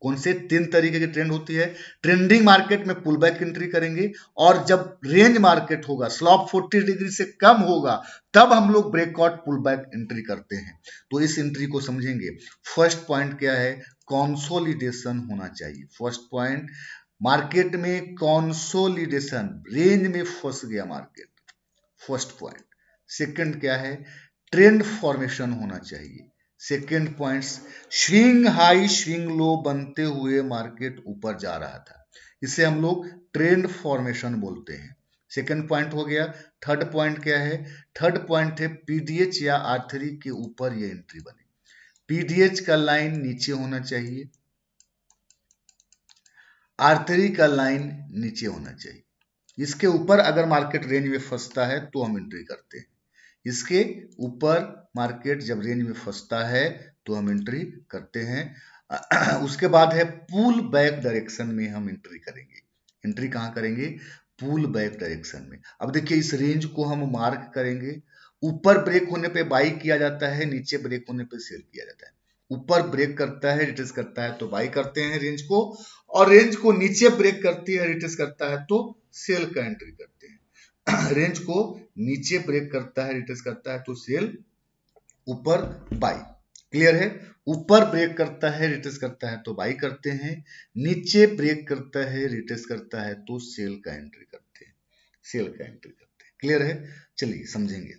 कौन से 3 तरीके की ट्रेंड होती है? ट्रेंडिंग मार्केट में पुल बैक एंट्री करेंगे और जब रेंज मार्केट होगा, स्लॉप 40 डिग्री से कम होगा, तब हम लोग ब्रेकआउट पुल बैक एंट्री करते हैं। तो इस एंट्री को समझेंगे। फर्स्ट पॉइंट क्या है? कंसोलिडेशन होना चाहिए। फर्स्ट पॉइंट, मार्केट में कंसोलिडेशन, रेंज में फंस गया मार्केट, फर्स्ट पॉइंट। सेकंड क्या है? ट्रेंड फॉर्मेशन होना चाहिए। Second points, swing high swing low बनते हुए मार्केट ऊपर जा रहा था, इसे हम लोग ट्रेंड फॉर्मेशन बोलते हैं। सेकंड पॉइंट हो गया। थर्ड पॉइंट क्या है? थर्ड पॉइंट है पीडीएच या R3 के ऊपर ये एंट्री बने। पीडीएच का लाइन नीचे होना चाहिए, R3 का लाइन नीचे होना चाहिए। इसके ऊपर अगर मार्केट रेंज में फंसता है तो हम एंट्री करते हैं। इसके ऊपर मार्केट जब रेंज में फंसता है तो हम एंट्री करते हैं। उसके बाद है पुल बैक डायरेक्शन में हम एंट्री करेंगे। एंट्री कहां करेंगे? पुल बैक डायरेक्शन में। अब देखिए, इस रेंज को हम मार्क करेंगे। ऊपर ब्रेक होने पे बाई किया जाता है, नीचे ब्रेक होने पे सेल किया जाता है। ऊपर ब्रेक करता है, रिट्रेस करता है तो बाई करते हैं रेंज को, और रेंज को नीचे ब्रेक करती है, रिट्रेस करता है तो सेल का एंट्री करते हैं। रेंज को नीचे ब्रेक करता है, रिट्रेस करता है तो सेल, ऊपर बाई। क्लियर है? ऊपर ब्रेक करता है, रिट्रेस करता है तो बाई करते हैं, नीचे ब्रेक करता है, रिट्रेस करता है तो सेल का एंट्री करते हैं, सेल का एंट्री करते हैं। क्लियर है? चलिए समझेंगे।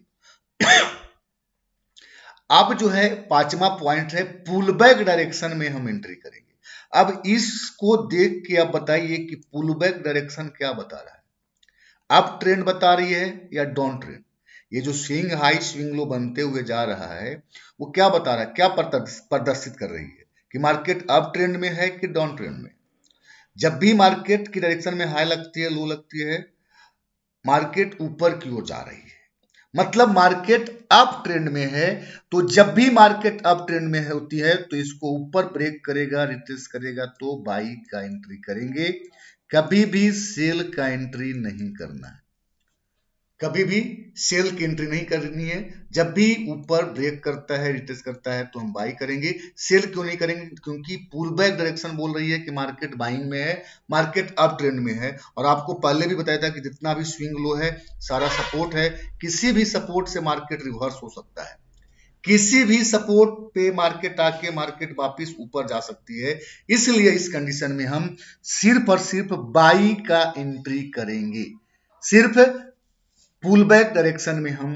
अब जो है पांचवा पॉइंट है पुल बैक डायरेक्शन में हम एंट्री करेंगे। अब इसको देख के आप बताइए कि पुल बैक डायरेक्शन क्या बता रहा है? अप ट्रेंड बता रही है या डाउन ट्रेंड? ये जो स्विंग हाई स्विंग लो बनते हुए जा रहा है वो क्या बता रहा है, क्या प्रदर्शित कर रही है कि मार्केट अप ट्रेंड में है कि डाउन ट्रेंड में? जब भी मार्केट की डायरेक्शन में हाई लगती है, लो लगती है, मार्केट ऊपर की ओर जा रही है, मतलब मार्केट अप ट्रेंड में है। तो जब भी मार्केट अप ट्रेंड में होती है तो इसको ऊपर ब्रेक करेगा, रिट्रेस करेगा तो बाई का एंट्री करेंगे। कभी भी सेल का एंट्री नहीं करना है, कभी भी सेल की एंट्री नहीं करनी है। जब भी ऊपर ब्रेक करता है, रिट्रेस करता है तो हम बाई करेंगे। सेल क्यों नहीं करेंगे? क्योंकि पुल बैक डायरेक्शन बोल रही है कि मार्केट बाइंग में है, मार्केट अप ट्रेंड में है। और आपको पहले भी बताया था कि जितना भी स्विंग लो है सारा सपोर्ट है, किसी भी सपोर्ट से मार्केट रिवर्स हो सकता है, किसी भी सपोर्ट पे मार्केट आके मार्केट वापस ऊपर जा सकती है। इसलिए इस कंडीशन में हम सिर्फ और सिर्फ बाई का एंट्री करेंगे। सिर्फ पुल बैक डायरेक्शन में हम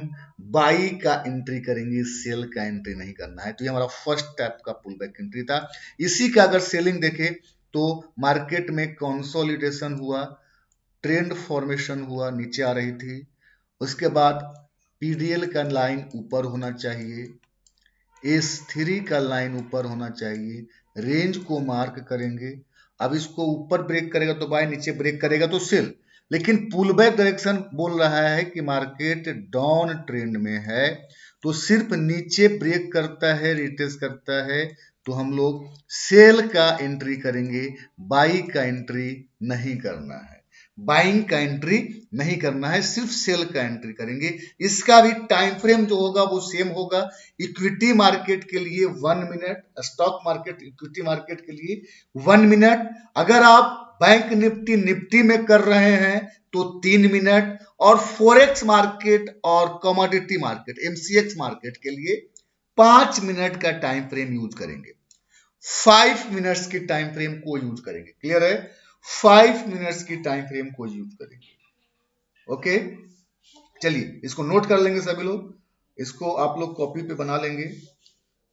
बाई का एंट्री करेंगे, सेल का एंट्री नहीं करना है। तो ये हमारा फर्स्ट टाइप का पुल बैक एंट्री था। इसी का अगर सेलिंग देखें तो मार्केट में कंसोलिडेशन हुआ, ट्रेंड फॉर्मेशन हुआ, नीचे आ रही थी। उसके बाद पीडीएल का लाइन ऊपर होना चाहिए, S3 का लाइन ऊपर होना चाहिए, रेंज को मार्क करेंगे। अब इसको ऊपर ब्रेक करेगा तो बाय, नीचे ब्रेक करेगा तो सेल। लेकिन पुल बैक डायरेक्शन बोल रहा है कि मार्केट डाउन ट्रेंड में है, तो सिर्फ नीचे ब्रेक करता है, रिट्रेस करता है तो हम लोग सेल का एंट्री करेंगे, बाई का एंट्री नहीं करना है। बाइंग का एंट्री नहीं करना है, सिर्फ सेल का एंट्री करेंगे। इसका भी टाइम फ्रेम जो होगा वो सेम होगा। इक्विटी मार्केट के लिए 1 minute, stock market equity market के लिए 1 मिनट, अगर आप बैंक निफ्टी में कर रहे हैं तो 3 मिनट, और फॉरेक्स मार्केट और कमोडिटी मार्केट MCX मार्केट के लिए 5 मिनट का टाइम फ्रेम यूज करेंगे, 5 मिनट्स की टाइम फ्रेम को यूज करेंगे। क्लियर है? 5 मिनट्स की टाइम फ्रेम को यूज करेंगे। ओके, चलिए इसको नोट कर लेंगे सभी लोग। इसको आप लोग कॉपी पे बना लेंगे,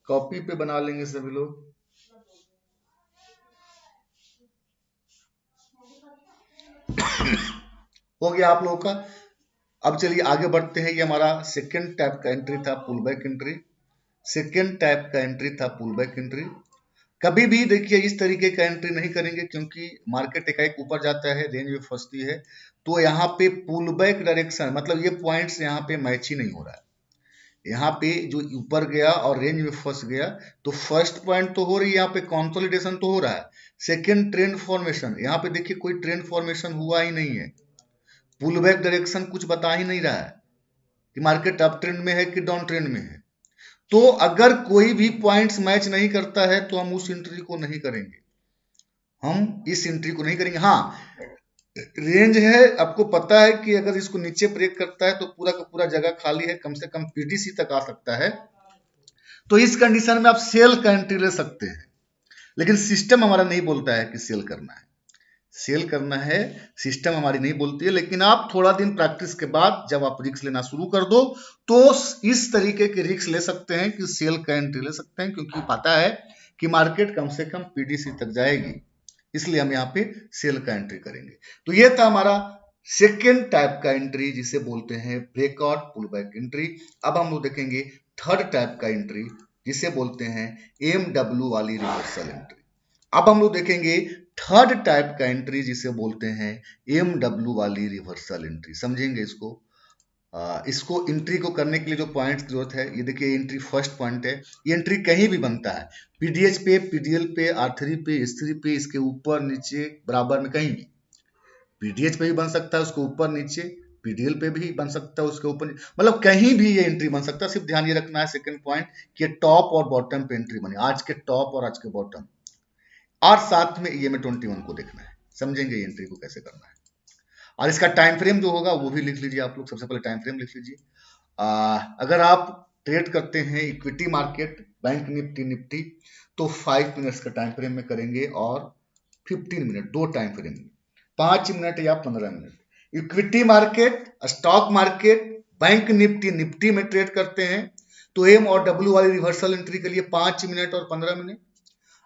कॉपी पे बना लेंगे सभी लोग। हो गया आप लोगों का। अब चलिए आगे बढ़ते हैं। ये हमारा सेकेंड टाइप का एंट्री था, pull back entry. Second type का एंट्री था पुल बैक एंट्री। कभी भी देखिए इस तरीके का एंट्री नहीं करेंगे, क्योंकि मार्केट एकाएक ऊपर जाता है, रेंज में फंसती है, तो यहाँ पे पुल बैक डायरेक्शन, मतलब ये पॉइंट्स यहाँ पे मैच ही नहीं हो रहा है। यहाँ पे जो ऊपर गया और रेंज में फंस गया, तो फर्स्ट पॉइंट तो हो रही है, यहाँ पे कंसोलिडेशन तो हो रहा है। सेकेंड ट्रेंड फॉर्मेशन, यहाँ पे देखिए कोई ट्रेंड फॉर्मेशन हुआ ही नहीं है, पुल बैक डायरेक्शन कुछ बता ही नहीं रहा है। कि मार्केट अप ट्रेंड में है कि डाउन ट्रेंड में है। तो अगर कोई भी पॉइंट्स मैच नहीं करता है तो हम उस एंट्री को नहीं करेंगे, हम इस एंट्री को नहीं करेंगे। हाँ, रेंज है, आपको पता है कि अगर इसको नीचे ब्रेक करता है तो पूरा का पूरा जगह खाली है, कम से कम पीटीसी तक आ सकता है, तो इस कंडीशन में आप सेल का एंट्री ले सकते हैं। लेकिन सिस्टम हमारा नहीं बोलता है कि सेल करना है, सेल करना है सिस्टम हमारी नहीं बोलती है। लेकिन आप थोड़ा दिन प्रैक्टिस के बाद जब आप रिस्क लेना शुरू कर दो तो इस तरीके के रिस्क ले सकते हैं कि सेल का एंट्री ले सकते हैं, क्योंकि पता है कि मार्केट कम से कम पीडीसी तक जाएगी, इसलिए हम यहाँ पे सेल का एंट्री करेंगे। तो ये था हमारा सेकेंड टाइप का एंट्री जिसे बोलते हैं ब्रेकआउट पुल बैक एंट्री। अब हम लोग देखेंगे थर्ड टाइप का एंट्री जिसे बोलते हैं एमडब्ल्यू वाली रिवर्सल एंट्री। अब हम लोग देखेंगे थर्ड टाइप का एंट्री जिसे बोलते हैं एमडब्ल्यू वाली रिवर्सल एंट्री। समझेंगे इसको। इसको एंट्री को करने के लिए जो पॉइंट्स की जरूरत है, ये देखिए एंट्री फर्स्ट पॉइंट है। ये एंट्री कहीं भी बनता है, पीडीएच पे, पीडीएल पे, R3 पे, S3 पे, इसके ऊपर नीचे बराबर में कहीं भी। पीडीएच पे भी बन सकता है उसके ऊपर नीचे, पीडीएल पे भी बन सकता है उसके ऊपर, मतलब कहीं भी ये एंट्री बन सकता है। सिर्फ ध्यान ये रखना है सेकंड पॉइंट कि टॉप और बॉटम पे एंट्री बने, आज के टॉप और आज के बॉटम, और साथ में EMA 21 को देखना है। समझेंगे एंट्री को कैसे करना है, और इसका टाइम फ्रेम जो होगा वो भी लिख लीजिए आप लोग। सबसे पहले टाइम फ्रेम लिख लीजिए। अगर आप ट्रेड करते हैं इक्विटी मार्केट, बैंक निफ्टी, तो 5 मिनट्स का टाइम फ्रेम में करेंगे और 15 मिनट, दो टाइम फ्रेम में, 5 मिनट या 15 minute. Equity market, stock market, bank Nifty में ट्रेड करते हैं तो एम और डब्ल्यू वाली रिवर्सल एंट्री के लिए 5 मिनट और 15 मिनट।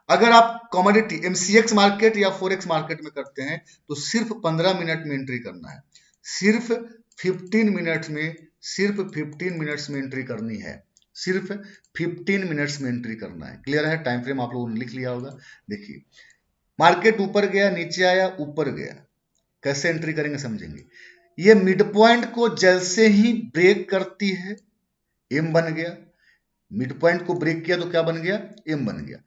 अगर आप कमोडिटी MCX मार्केट या फोरेक्स मार्केट में करते हैं तो सिर्फ 15 मिनट में एंट्री करना है, सिर्फ 15 मिनट्स में, सिर्फ 15 मिनट्स में एंट्री करनी है, सिर्फ 15 मिनट्स में एंट्री करना है। क्लियर है? टाइम फ्रेम आप लोगों ने लिख लिया होगा। देखिए मार्केट ऊपर गया, नीचे आया, ऊपर गया, कैसे एंट्री करेंगे समझेंगे। ये मिड पॉइंट को जैसे ही ब्रेक करती है एम बन गया, मिड पॉइंट को ब्रेक किया तो क्या बन गया? एम बन गया।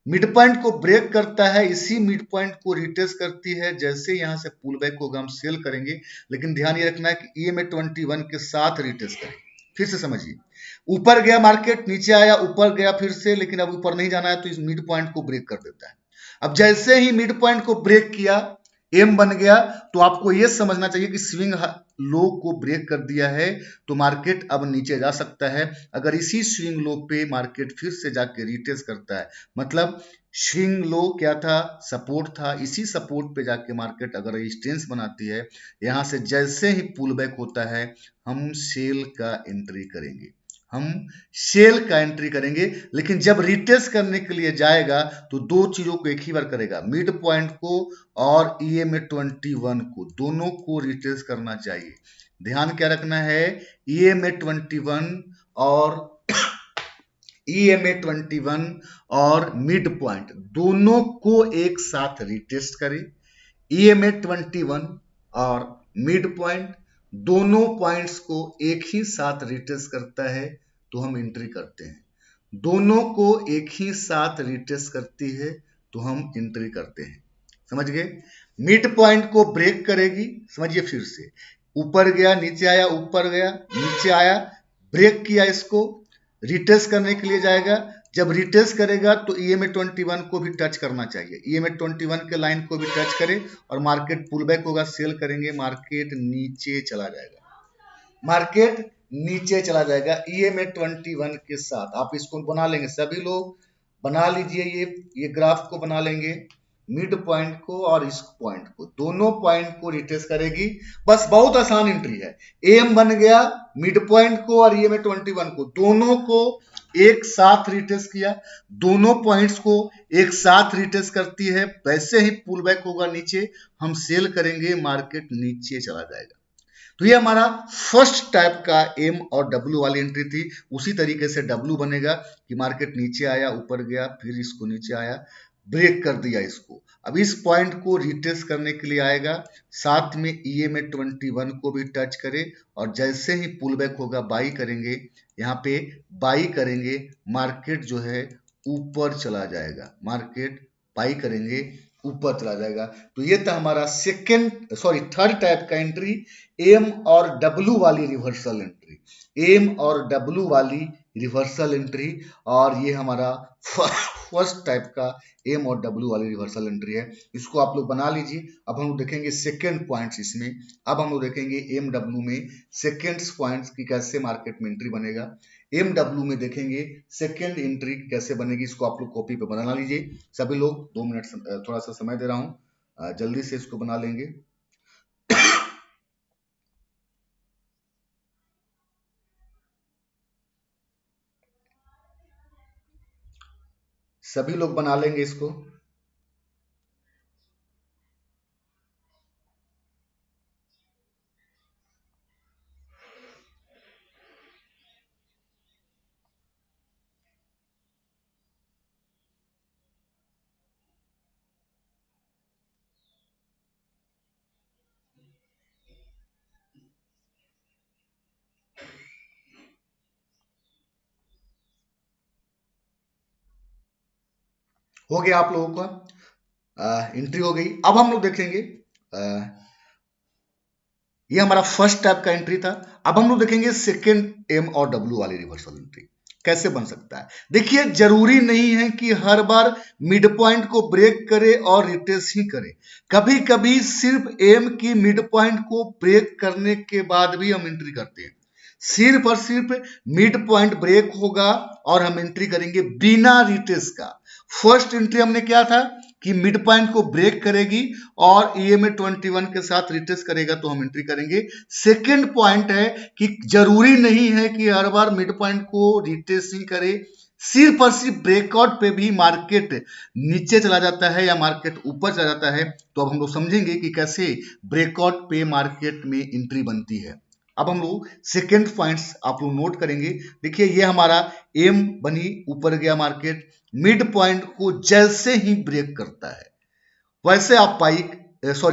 मिड पॉइंट को ब्रेक करता है, इसी मिड पॉइंट को रिटेस्ट करती है, जैसे यहां से पुल बैक होगा हम सेल करेंगे। लेकिन ध्यान ये रखना है कि EMA 21 के साथ रिटेस्ट करें। फिर से समझिए, ऊपर गया मार्केट, नीचे आया, ऊपर गया फिर से, लेकिन अब ऊपर नहीं जाना है तो इस मिड पॉइंट को ब्रेक कर देता है। अब जैसे ही मिड पॉइंट को ब्रेक किया, एम बन गया, तो आपको यह समझना चाहिए कि स्विंग लो को ब्रेक कर दिया है तो मार्केट अब नीचे जा सकता है। अगर इसी स्विंग लो पे मार्केट फिर से जाके रिटेस्ट करता है, मतलब स्विंग लो क्या था? सपोर्ट था, इसी सपोर्ट पे जाके मार्केट अगर रेजिस्टेंस बनाती है, यहां से जैसे ही पुल बैक होता है हम सेल का एंट्री करेंगे, हम सेल का एंट्री करेंगे। लेकिन जब रिटेस्ट करने के लिए जाएगा तो दो चीजों को एक ही बार करेगा, मिड पॉइंट को और EMA 21 को, दोनों को रिटेस्ट करना चाहिए। ध्यान क्या रखना है? EMA 21 और EMA 21 और मिड पॉइंट दोनों को एक साथ रिटेस्ट करें। EMA 21 और मिड पॉइंट दोनों पॉइंट्स को एक ही साथ रिटेस्ट करता है तो हम एंट्री करते हैं, दोनों को एक ही साथ रिटेस्ट करती है तो हम एंट्री करते हैं। समझ गए? मिड पॉइंट को ब्रेक करेगी, समझिए फिर से, ऊपर गया, नीचे आया, ऊपर गया, नीचे आया, ब्रेक किया, इसको रिटेस्ट करने के लिए जाएगा। जब रिटेस्ट करेगा तो EMA 21 को भी टच करना चाहिए, EMA 21 के लाइन को भी टच करे और मार्केट पुल बैक होगा, सेल करेंगे, मार्केट नीचे चला जाएगा, मार्केट नीचे चला जाएगा EMA 21 के साथ। आप इसको बना लेंगे, सभी लोग बना लीजिए, ये ग्राफ को बना लेंगे, मिड पॉइंट को और इस पॉइंट को, दोनों पॉइंट को रिटेस्ट करेगी। बस बहुत आसान एंट्री है। एम बन गया, मिड पॉइंट को और EMA 21 को, दोनों को एक साथ रिटेस्ट किया, दोनों पॉइंट्स को एक साथ रिटेस्ट करती है, वैसे ही पुल बैक होगा नीचे, हम सेल करेंगे, मार्केट नीचे चला जाएगा। तो ये हमारा फर्स्ट टाइप का एम और डब्ल्यू वाली एंट्री थी। उसी तरीके से डब्ल्यू बनेगा कि मार्केट नीचे आया, ऊपर गया, फिर इसको नीचे आया, ब्रेक कर दिया इसको। अब इस पॉइंट को रिटेस्ट करने के लिए आएगा, साथ में EMA 21 को भी टच करे और जैसे ही पुल बैक होगा बाई करेंगे, यहाँ पे बाई करेंगे, मार्केट जो है ऊपर चला जाएगा, मार्केट बाई करेंगे, ऊपर चला जाएगा। तो ये था हमारा थर्ड टाइप का एंट्री, एम और डब्ल्यू वाली रिवर्सल एंट्री, एम और डब्ल्यू वाली रिवर्सल एंट्री। और ये हमारा फर्स्ट टाइप का एम और डब्ल्यू वाली रिवर्सल एंट्री है। इसको आप लोग बना लीजिए। अब हम लोग देखेंगे सेकेंड पॉइंट्स इसमें। अब हम लोग देखेंगे एम डब्ल्यू में सेकेंड्स पॉइंट्स की कैसे मार्केट में एंट्री बनेगा। एम डब्ल्यू में देखेंगे सेकेंड एंट्री कैसे बनेगी। इसको आप लोग कॉपी पे बना लीजिए सभी लोग। 2 मिनट थोड़ा सा समय दे रहा हूं, जल्दी से इसको बना लेंगे। सभी लोग बना लेंगे इसको। हो गया आप लोगों का एंट्री हो गई। अब हम लोग देखेंगे, ये हमारा फर्स्ट टाइप का एंट्री था। अब हम लोग देखेंगे सेकेंड एम और डब्ल्यू वाली रिवर्सल एंट्री कैसे बन सकता है। देखिए, जरूरी नहीं है कि हर बार मिड पॉइंट को ब्रेक करे और रिट्रेस ही करे। कभी कभी सिर्फ एम की मिड पॉइंट को ब्रेक करने के बाद भी हम एंट्री करते हैं। सिर्फ और सिर्फ मिड पॉइंट ब्रेक होगा और हम एंट्री करेंगे बिना रिट्रेस का। फर्स्ट एंट्री हमने क्या था कि मिड पॉइंट को ब्रेक करेगी और ईएमए 21 के साथ रिट्रेस करेगा तो हम एंट्री करेंगे। सेकंड पॉइंट है कि जरूरी नहीं है कि हर बार मिड पॉइंट को रिट्रेस ही करे। सिर्फ और सिर्फ ब्रेकआउट पे भी मार्केट नीचे चला जाता है या मार्केट ऊपर चला जाता है। तो अब हम लोग समझेंगे कि कैसे ब्रेकआउट पे मार्केट में एंट्री बनती है। अब हम लोग सेकेंड पॉइंट्स आप लोग नोट करेंगे। देखिए, ये हमारा एम बनी, ऊपर गया मार्केट, मिड पॉइंट को जैसे ही ब्रेक करता है वैसे आप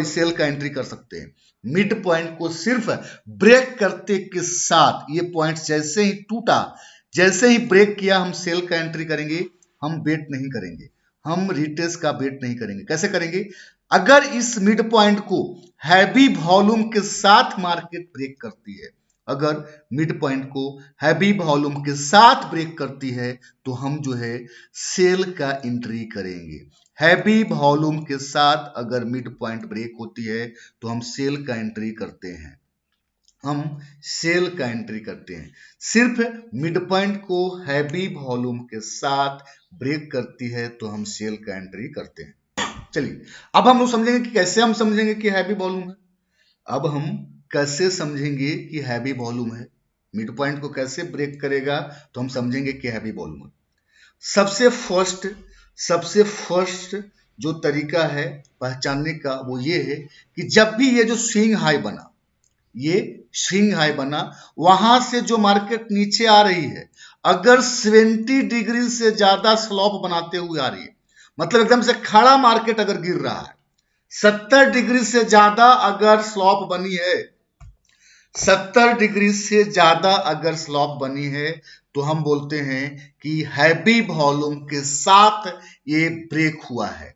सेल का एंट्री कर सकते हैं। मिड पॉइंट को सिर्फ ब्रेक करते के साथ ये पॉइंट जैसे ही टूटा, जैसे ही ब्रेक किया, हम सेल का एंट्री करेंगे। हम वेट नहीं करेंगे, हम रिट्रेस का वेट नहीं करेंगे। कैसे करेंगे? अगर इस मिड पॉइंट को हैवी वॉल्यूम के साथ मार्केट ब्रेक करती है, अगर मिड पॉइंट को हैवी वॉल्यूम के साथ ब्रेक करती है तो हम जो है सेल का एंट्री करेंगे। हैवी वॉल्यूम के साथ अगर मिड पॉइंट ब्रेक होती है तो हम सेल का एंट्री करते हैं। हम सेल का एंट्री करते हैं। सिर्फ मिड पॉइंट को हैवी वॉल्यूम के साथ ब्रेक करती है तो हम सेल का एंट्री करते हैं। चलिए, अब हम लोग समझेंगे कि कैसे हम समझेंगे कि हैवी वॉल्यूम है। अब हम कैसे समझेंगे कि हैवी वॉल्यूम है, मिड पॉइंट को कैसे ब्रेक करेगा तो हम समझेंगे कि हैवी वॉल्यूम है। सबसे फर्स्ट जो तरीका है पहचानने का वो ये है कि जब भी ये जो स्विंग हाई बना, ये स्विंग हाई बना, वहां से जो मार्केट नीचे आ रही है, अगर 70 डिग्री से ज्यादा स्लॉप बनाते हुए आ रही है, मतलब एकदम से खड़ा मार्केट अगर गिर रहा है, 70 डिग्री से ज्यादा अगर स्लॉप बनी है, 70 डिग्री से ज्यादा अगर स्लॉप बनी है तो हम बोलते हैं कि हैवी वॉल्यूम के साथ ये ब्रेक हुआ है।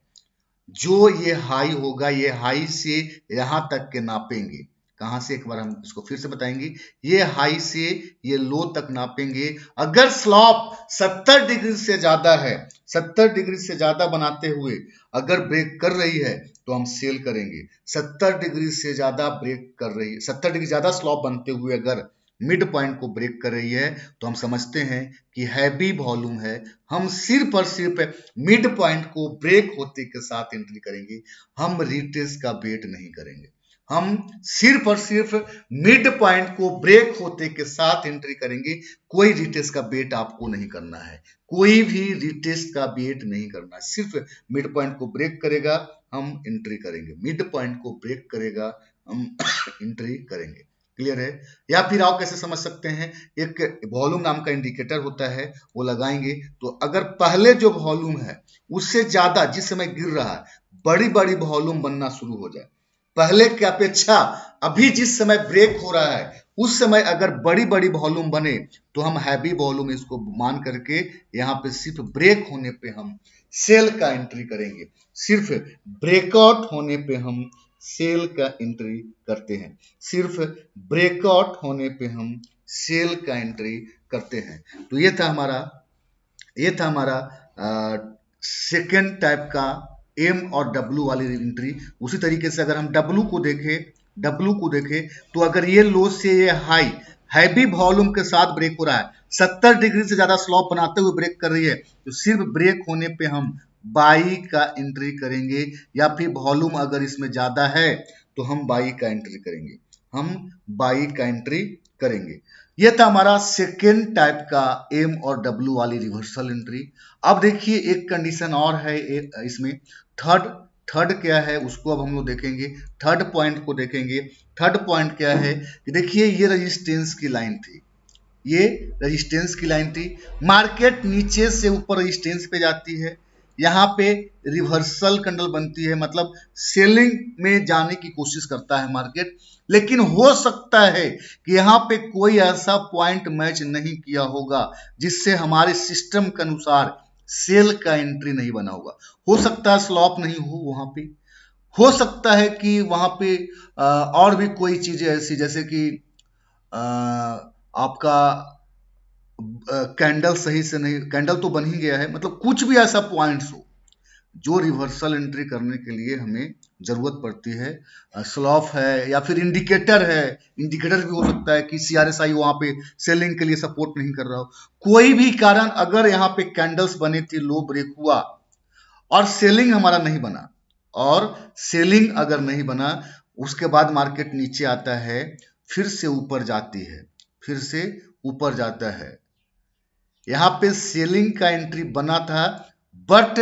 जो ये हाई होगा, ये हाई से यहां तक के नापेंगे। कहां से? एक बार हम इसको फिर से बताएंगे। ये हाई से ये लो तक नापेंगे। अगर स्लॉप 70 डिग्री से ज्यादा है, 70 डिग्री से ज्यादा बनाते हुए अगर ब्रेक कर रही है तो हम सेल करेंगे। 70 डिग्री से ज्यादा ब्रेक कर रही है, 70 डिग्री ज्यादा स्लॉप बनते हुए अगर मिड पॉइंट को ब्रेक कर रही है तो हम समझते हैं कि हैवी वॉल्यूम है। हम सिर्फ और सिर्फ मिड पॉइंट को ब्रेक होते के साथ एंट्री करेंगे। हम रिट्रेस का वेट नहीं करेंगे। हम सिर्फ और सिर्फ मिड पॉइंट को ब्रेक होते के साथ एंट्री करेंगे। कोई रिट्रेस का वेट आपको नहीं करना है, कोई भी रिट्रेस का वेट नहीं करना है। सिर्फ मिड पॉइंट को ब्रेक करेगा, हम एंट्री करेंगे। मिड पॉइंट को ब्रेक करेगा, हम एंट्री करेंगे। क्लियर है? या फिर आप कैसे समझ सकते हैं, एक वॉल्यूम नाम का इंडिकेटर होता है, वो लगाएंगे तो अगर पहले जो वॉल्यूम है उससे ज्यादा जिस समय गिर रहा है, बड़ी बड़ी वॉल्यूम बनना शुरू हो जाए, पहले की अपेक्षा अभी जिस समय ब्रेक हो रहा है उस समय अगर बड़ी बड़ी वॉल्यूम बने तो हम हैवी वॉल्यूम इसको मान करके यहाँ पे सिर्फ ब्रेक होने पे हम सेल का एंट्री करेंगे। सिर्फ ब्रेकआउट होने पे हम सेल का एंट्री करते हैं। सिर्फ ब्रेकआउट होने पे हम सेल का एंट्री करते हैं। तो ये था हमारा सेकेंड टाइप का एम और डब्ल्यू वाली एंट्री। उसी तरीके से अगर हम डब्ल्यू को देखें तो अगर ये लो से ये हाई हैवी वॉल्यूम के साथ ब्रेक हो रहा है, 70 डिग्री से ज्यादा स्लॉप बनाते हुए ब्रेक कर रही है, तो सिर्फ ब्रेक होने पे हम बाई का एंट्री करेंगे, या फिर वॉल्यूम अगर इसमें ज्यादा है तो हम बाई का एंट्री करेंगे। यह था हमारा सेकेंड टाइप का एम और डब्ल्यू वाली रिवर्सल एंट्री। अब देखिए एक कंडीशन और है इसमें, थर्ड क्या है उसको अब हम लोग देखेंगे। थर्ड पॉइंट को देखेंगे। थर्ड पॉइंट क्या है कि देखिए ये रेजिस्टेंस की लाइन थी, मार्केट नीचे से ऊपर रेजिस्टेंस पे जाती है, यहाँ पे रिवर्सल कैंडल बनती है, मतलब सेलिंग में जाने की कोशिश करता है मार्केट। लेकिन हो सकता है कि यहाँ पे कोई ऐसा पॉइंट मैच नहीं किया होगा जिससे हमारे सिस्टम के अनुसार सेल का एंट्री नहीं बना होगा। हो सकता है स्लॉप नहीं हो वहां पे, हो सकता है कि वहां पे और भी कोई चीजें ऐसी, जैसे कि आपका कैंडल सही से नहीं, कैंडल तो बन ही गया है, मतलब कुछ भी ऐसा पॉइंट्स हो जो रिवर्सल एंट्री करने के लिए हमें जरूरत पड़ती है। स्लॉप है या फिर इंडिकेटर है, इंडिकेटर भी हो सकता है कि सीआरएसआई वहां पे सेलिंग के लिए सपोर्ट नहीं कर रहा हो। कोई भी कारण अगर यहाँ पे कैंडल्स बने थे, लो ब्रेक हुआ और सेलिंग हमारा नहीं बना, और सेलिंग अगर नहीं बना, उसके बाद मार्केट नीचे आता है, फिर से ऊपर जाता है, यहाँ पे सेलिंग का एंट्री बना था, बट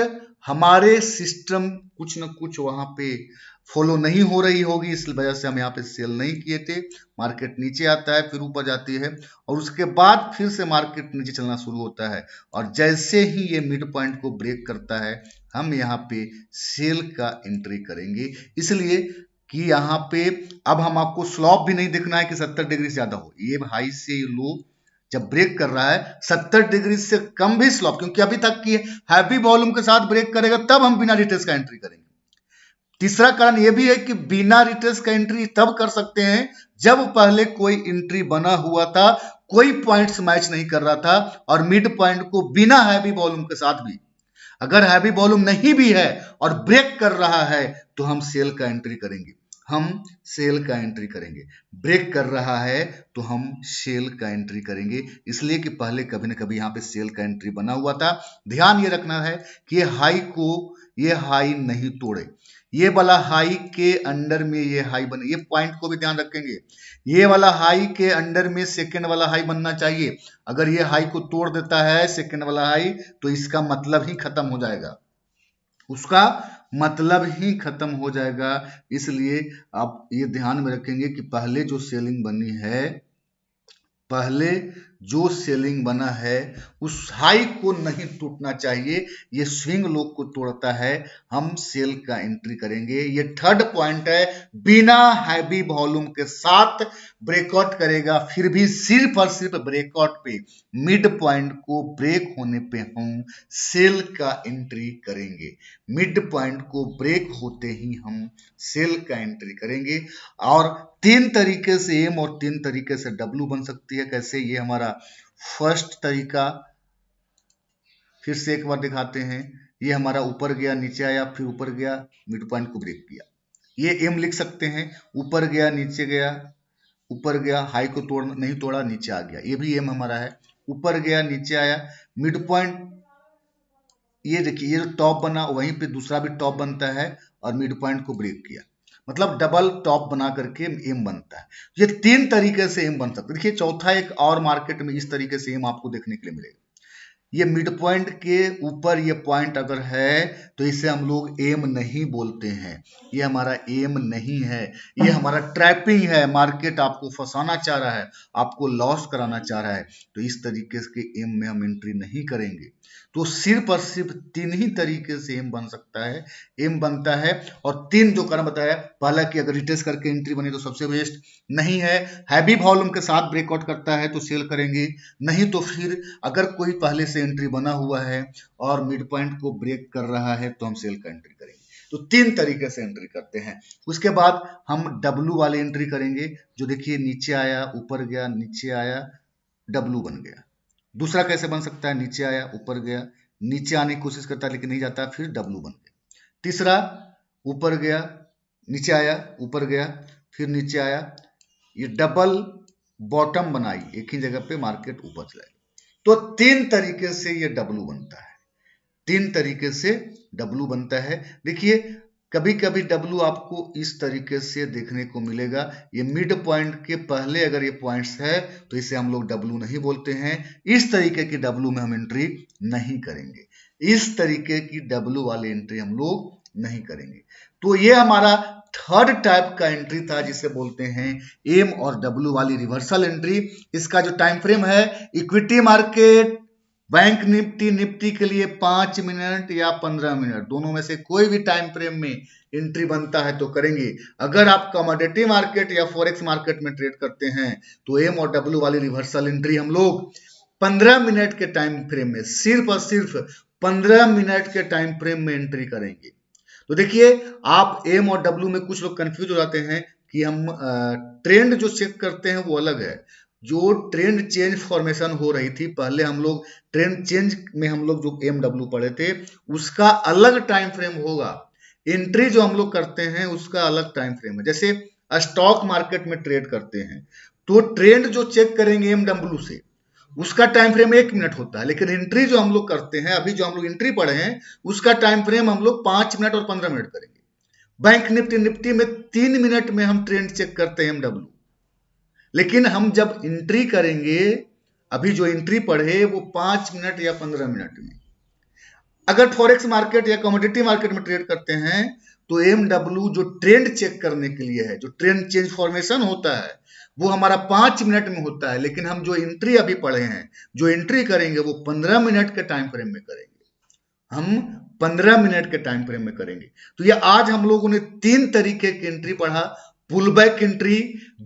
हमारे सिस्टम कुछ न कुछ वहां पे फॉलो नहीं हो रही होगी, इस वजह से हम यहाँ पे सेल नहीं किए थे। मार्केट नीचे आता है, फिर ऊपर जाती है, और उसके बाद फिर से मार्केट नीचे चलना शुरू होता है, और जैसे ही ये मिड पॉइंट को ब्रेक करता है, हम यहाँ पे सेल का एंट्री करेंगे। इसलिए कि यहाँ पे अब हम आपको स्लॉप भी नहीं देखना है कि 70 डिग्री से ज्यादा हो, ये हाई से लो जब ब्रेक कर रहा है 70 डिग्री से कम भी स्लॉप, क्योंकि अभी तक की हैवी वॉल्यूम के साथ ब्रेक करेगा तब हम बिना रिट्रेस का एंट्री करेंगे। तीसरा कारण यह भी है कि बिना रिट्रेस का एंट्री तब कर सकते हैं जब पहले कोई एंट्री बना हुआ था, कोई पॉइंट्स मैच नहीं कर रहा था, और मिड पॉइंट को बिना हैवी वॉल्यूम के साथ भी, अगर हैवी वॉल्यूम नहीं भी है और ब्रेक कर रहा है, तो हम सेल का एंट्री करेंगे। ब्रेक कर रहा है तो हम सेल का एंट्री करेंगे, इसलिए कि पहले कभी ना कभी यहाँ पे सेल का एंट्री बना हुआ था। ध्यान ये रखना है कि ये हाई नहीं तोड़े, ये वाला हाई के अंडर में ये हाई बने, ये पॉइंट को भी ध्यान रखेंगे। ये वाला हाई के अंडर में सेकंड वाला हाई बनना चाहिए। अगर ये हाई को तोड़ देता है सेकंड वाला हाई, तो इसका मतलब ही खत्म हो जाएगा, उसका मतलब ही खत्म हो जाएगा। इसलिए आप ये ध्यान में रखेंगे कि पहले जो सेलिंग बना है उस हाई को नहीं टूटना चाहिए, ये स्विंग लो को तोड़ता है, हम सेल का एंट्री करेंगे। ये थर्ड पॉइंट है, बिना हैवी वॉल्यूम के साथ ब्रेकआउट करेगा, फिर भी सिर्फ और सिर्फ ब्रेकआउट पे, मिड पॉइंट को ब्रेक होने पे हम सेल का एंट्री करेंगे। मिड पॉइंट को ब्रेक होते ही हम सेल का एंट्री करेंगे। और 3 तरीके से एम और 3 तरीके से डब्ल्यू बन सकती है। कैसे? ये हमारा फर्स्ट तरीका, फिर से एक बार दिखाते हैं। ये हमारा ऊपर गया, नीचे आया, फिर ऊपर गया, मिड पॉइंट को ब्रेक किया, ये एम लिख सकते हैं। ऊपर गया, नीचे गया, ऊपर गया, हाई को नहीं तोड़ा, नीचे आ गया, ये भी एम हमारा है। ऊपर गया, नीचे आया, मिड पॉइंट, ये देखिए ये टॉप बना, वहीं पे दूसरा भी टॉप बनता है, और मिड पॉइंट को ब्रेक किया, मतलब डबल टॉप बना करके एम बनता है। ये 3 तरीके से एम बन सकता है। देखिए चौथा एक और मार्केट में इस तरीके से एम आपको देखने के लिए मिलेगा। ये मिड पॉइंट के ऊपर ये पॉइंट अगर है तो इसे हम लोग एम नहीं बोलते हैं, ये हमारा एम नहीं है, ये हमारा ट्रैपिंग है। मार्केट आपको फंसाना चाह रहा है, आपको लॉस कराना चाह रहा है, तो इस तरीके के एम में हम एंट्री नहीं करेंगे। तो सिर्फ और सिर्फ 3 ही तरीके से एम बन सकता है, एम बनता है। और 3 जो कारण बताया, पहला कि अगर रिटेस्ट करके एंट्री बने तो सबसे बेस्ट, नहीं है हैवी वॉल्यूम के साथ ब्रेकआउट करता है तो सेल करेंगे, नहीं तो फिर अगर कोई पहले से एंट्री बना हुआ है और मिड पॉइंट को ब्रेक कर रहा है तो हम सेल का एंट्री करेंगे। तो 3 तरीके से एंट्री करते हैं। उसके बाद हम डब्लू वाली एंट्री करेंगे, जो देखिए नीचे आया, ऊपर गया, नीचे आया, डब्लू बन गया। दूसरा कैसे बन सकता है, नीचे आया, ऊपर गया, नीचे आने की कोशिश करता है लेकिन नहीं जाता, फिर डब्लू बन गया। तीसरा, ऊपर गया, नीचे आया, ऊपर गया, फिर नीचे आया, ये डबल बॉटम बनाई, एक ही जगह पे मार्केट ऊपर चला गया। तो 3 तरीके से ये डब्लू बनता है, 3 तरीके से डब्लू बनता है। देखिए कभी कभी डब्लू आपको इस तरीके से देखने को मिलेगा, ये मिड पॉइंट के पहले अगर ये पॉइंट्स है तो इसे हम लोग डब्लू नहीं बोलते हैं। इस तरीके की डब्लू में हम एंट्री नहीं करेंगे, इस तरीके की डब्लू वाली एंट्री हम लोग नहीं करेंगे। तो ये हमारा थर्ड टाइप का एंट्री था जिसे बोलते हैं एम और डब्लू वाली रिवर्सल एंट्री। इसका जो टाइम फ्रेम है, equity market, bank Nifty, Nifty के लिए 5 मिनट या 15 मिनट, दोनों में से कोई भी टाइम फ्रेम में एंट्री बनता है तो करेंगे। अगर आप कमोडिटी मार्केट या फॉरेक्स मार्केट में ट्रेड करते हैं तो एम और डब्लू वाली रिवर्सल एंट्री हम लोग 15 मिनट के टाइम फ्रेम में, सिर्फ और सिर्फ 15 मिनट के टाइम फ्रेम में एंट्री करेंगे। तो देखिए आप एम और डब्लू में कुछ लोग कंफ्यूज हो जाते हैं कि हम ट्रेंड जो चेक करते हैं वो अलग है। जो ट्रेंड चेंज फॉर्मेशन हो रही थी, पहले हम लोग ट्रेंड चेंज में हम लोग जो एम डब्ल्यू पढ़े थे उसका अलग टाइम फ्रेम होगा, एंट्री जो हम लोग करते हैं उसका अलग टाइम फ्रेम है। जैसे स्टॉक मार्केट में ट्रेड करते हैं तो ट्रेंड जो चेक करेंगे एम डब्ल्यू से उसका टाइम फ्रेम 1 मिनट होता है, लेकिन एंट्री जो हम लोग करते हैं, अभी जो हम लोग एंट्री पढ़े हैं उसका टाइम फ्रेम हम लोग 5 मिनट और 15 मिनट करेंगे। बैंक निफ्टी, निफ्टी में 3 मिनट में हम ट्रेंड चेक करते हैं एम डब्ल्यू, लेकिन हम जब एंट्री करेंगे, अभी जो एंट्री पढ़े वो 5 मिनट या 15 मिनट में। अगर फॉरेक्स मार्केट या कमोडिटी मार्केट में ट्रेड करते हैं तो एम डब्ल्यू जो ट्रेंड चेक करने के लिए है, जो ट्रेंड चेंज फॉर्मेशन होता है वो हमारा 5 मिनट में होता है, लेकिन हम जो एंट्री अभी पढ़े हैं, जो एंट्री करेंगे वो 15 मिनट के टाइम फ्रेम में करेंगे, हम 15 मिनट के टाइम फ्रेम में करेंगे। तो ये आज हम लोगों ने 3 तरीके की एंट्री पढ़ा, pull back entry,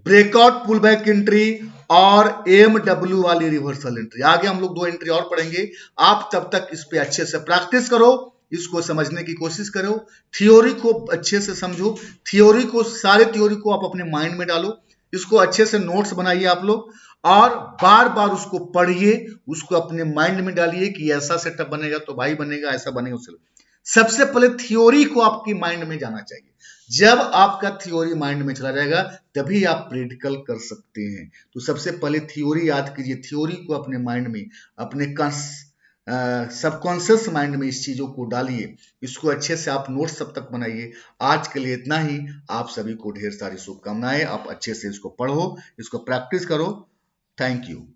breakout pull back entry और एम डब्ल्यू वाली रिवर्सल एंट्री। आगे हम लोग 2 एंट्री और पढ़ेंगे। आप तब तक इस पे अच्छे से प्रैक्टिस करो, इसको समझने की कोशिश करो, थियोरी को अच्छे से समझो, थियोरी को, सारे थियोरी को आप अपने माइंड में डालो, इसको अच्छे से नोट्स बनाइए आप लोग और बार बार उसको पढ़िए, उसको अपने माइंड में डालिए कि ऐसा सेटअप बनेगा तो भाई बनेगा, ऐसा बनेगा उससे। सबसे पहले थियोरी को आपकी माइंड में जाना चाहिए। जब आपका थियोरी माइंड में चला जाएगा तभी आप प्रैक्टिकल कर सकते हैं। तो सबसे पहले थियोरी याद कीजिए, थियोरी को अपने माइंड में, अपने सबकॉन्शियस माइंड में इस चीजों को डालिए, इसको अच्छे से आप नोट्स सब तक बनाइए। आज के लिए इतना ही। आप सभी को ढेर सारी शुभकामनाएं। आप अच्छे से इसको पढ़ो, इसको प्रैक्टिस करो। Thank you.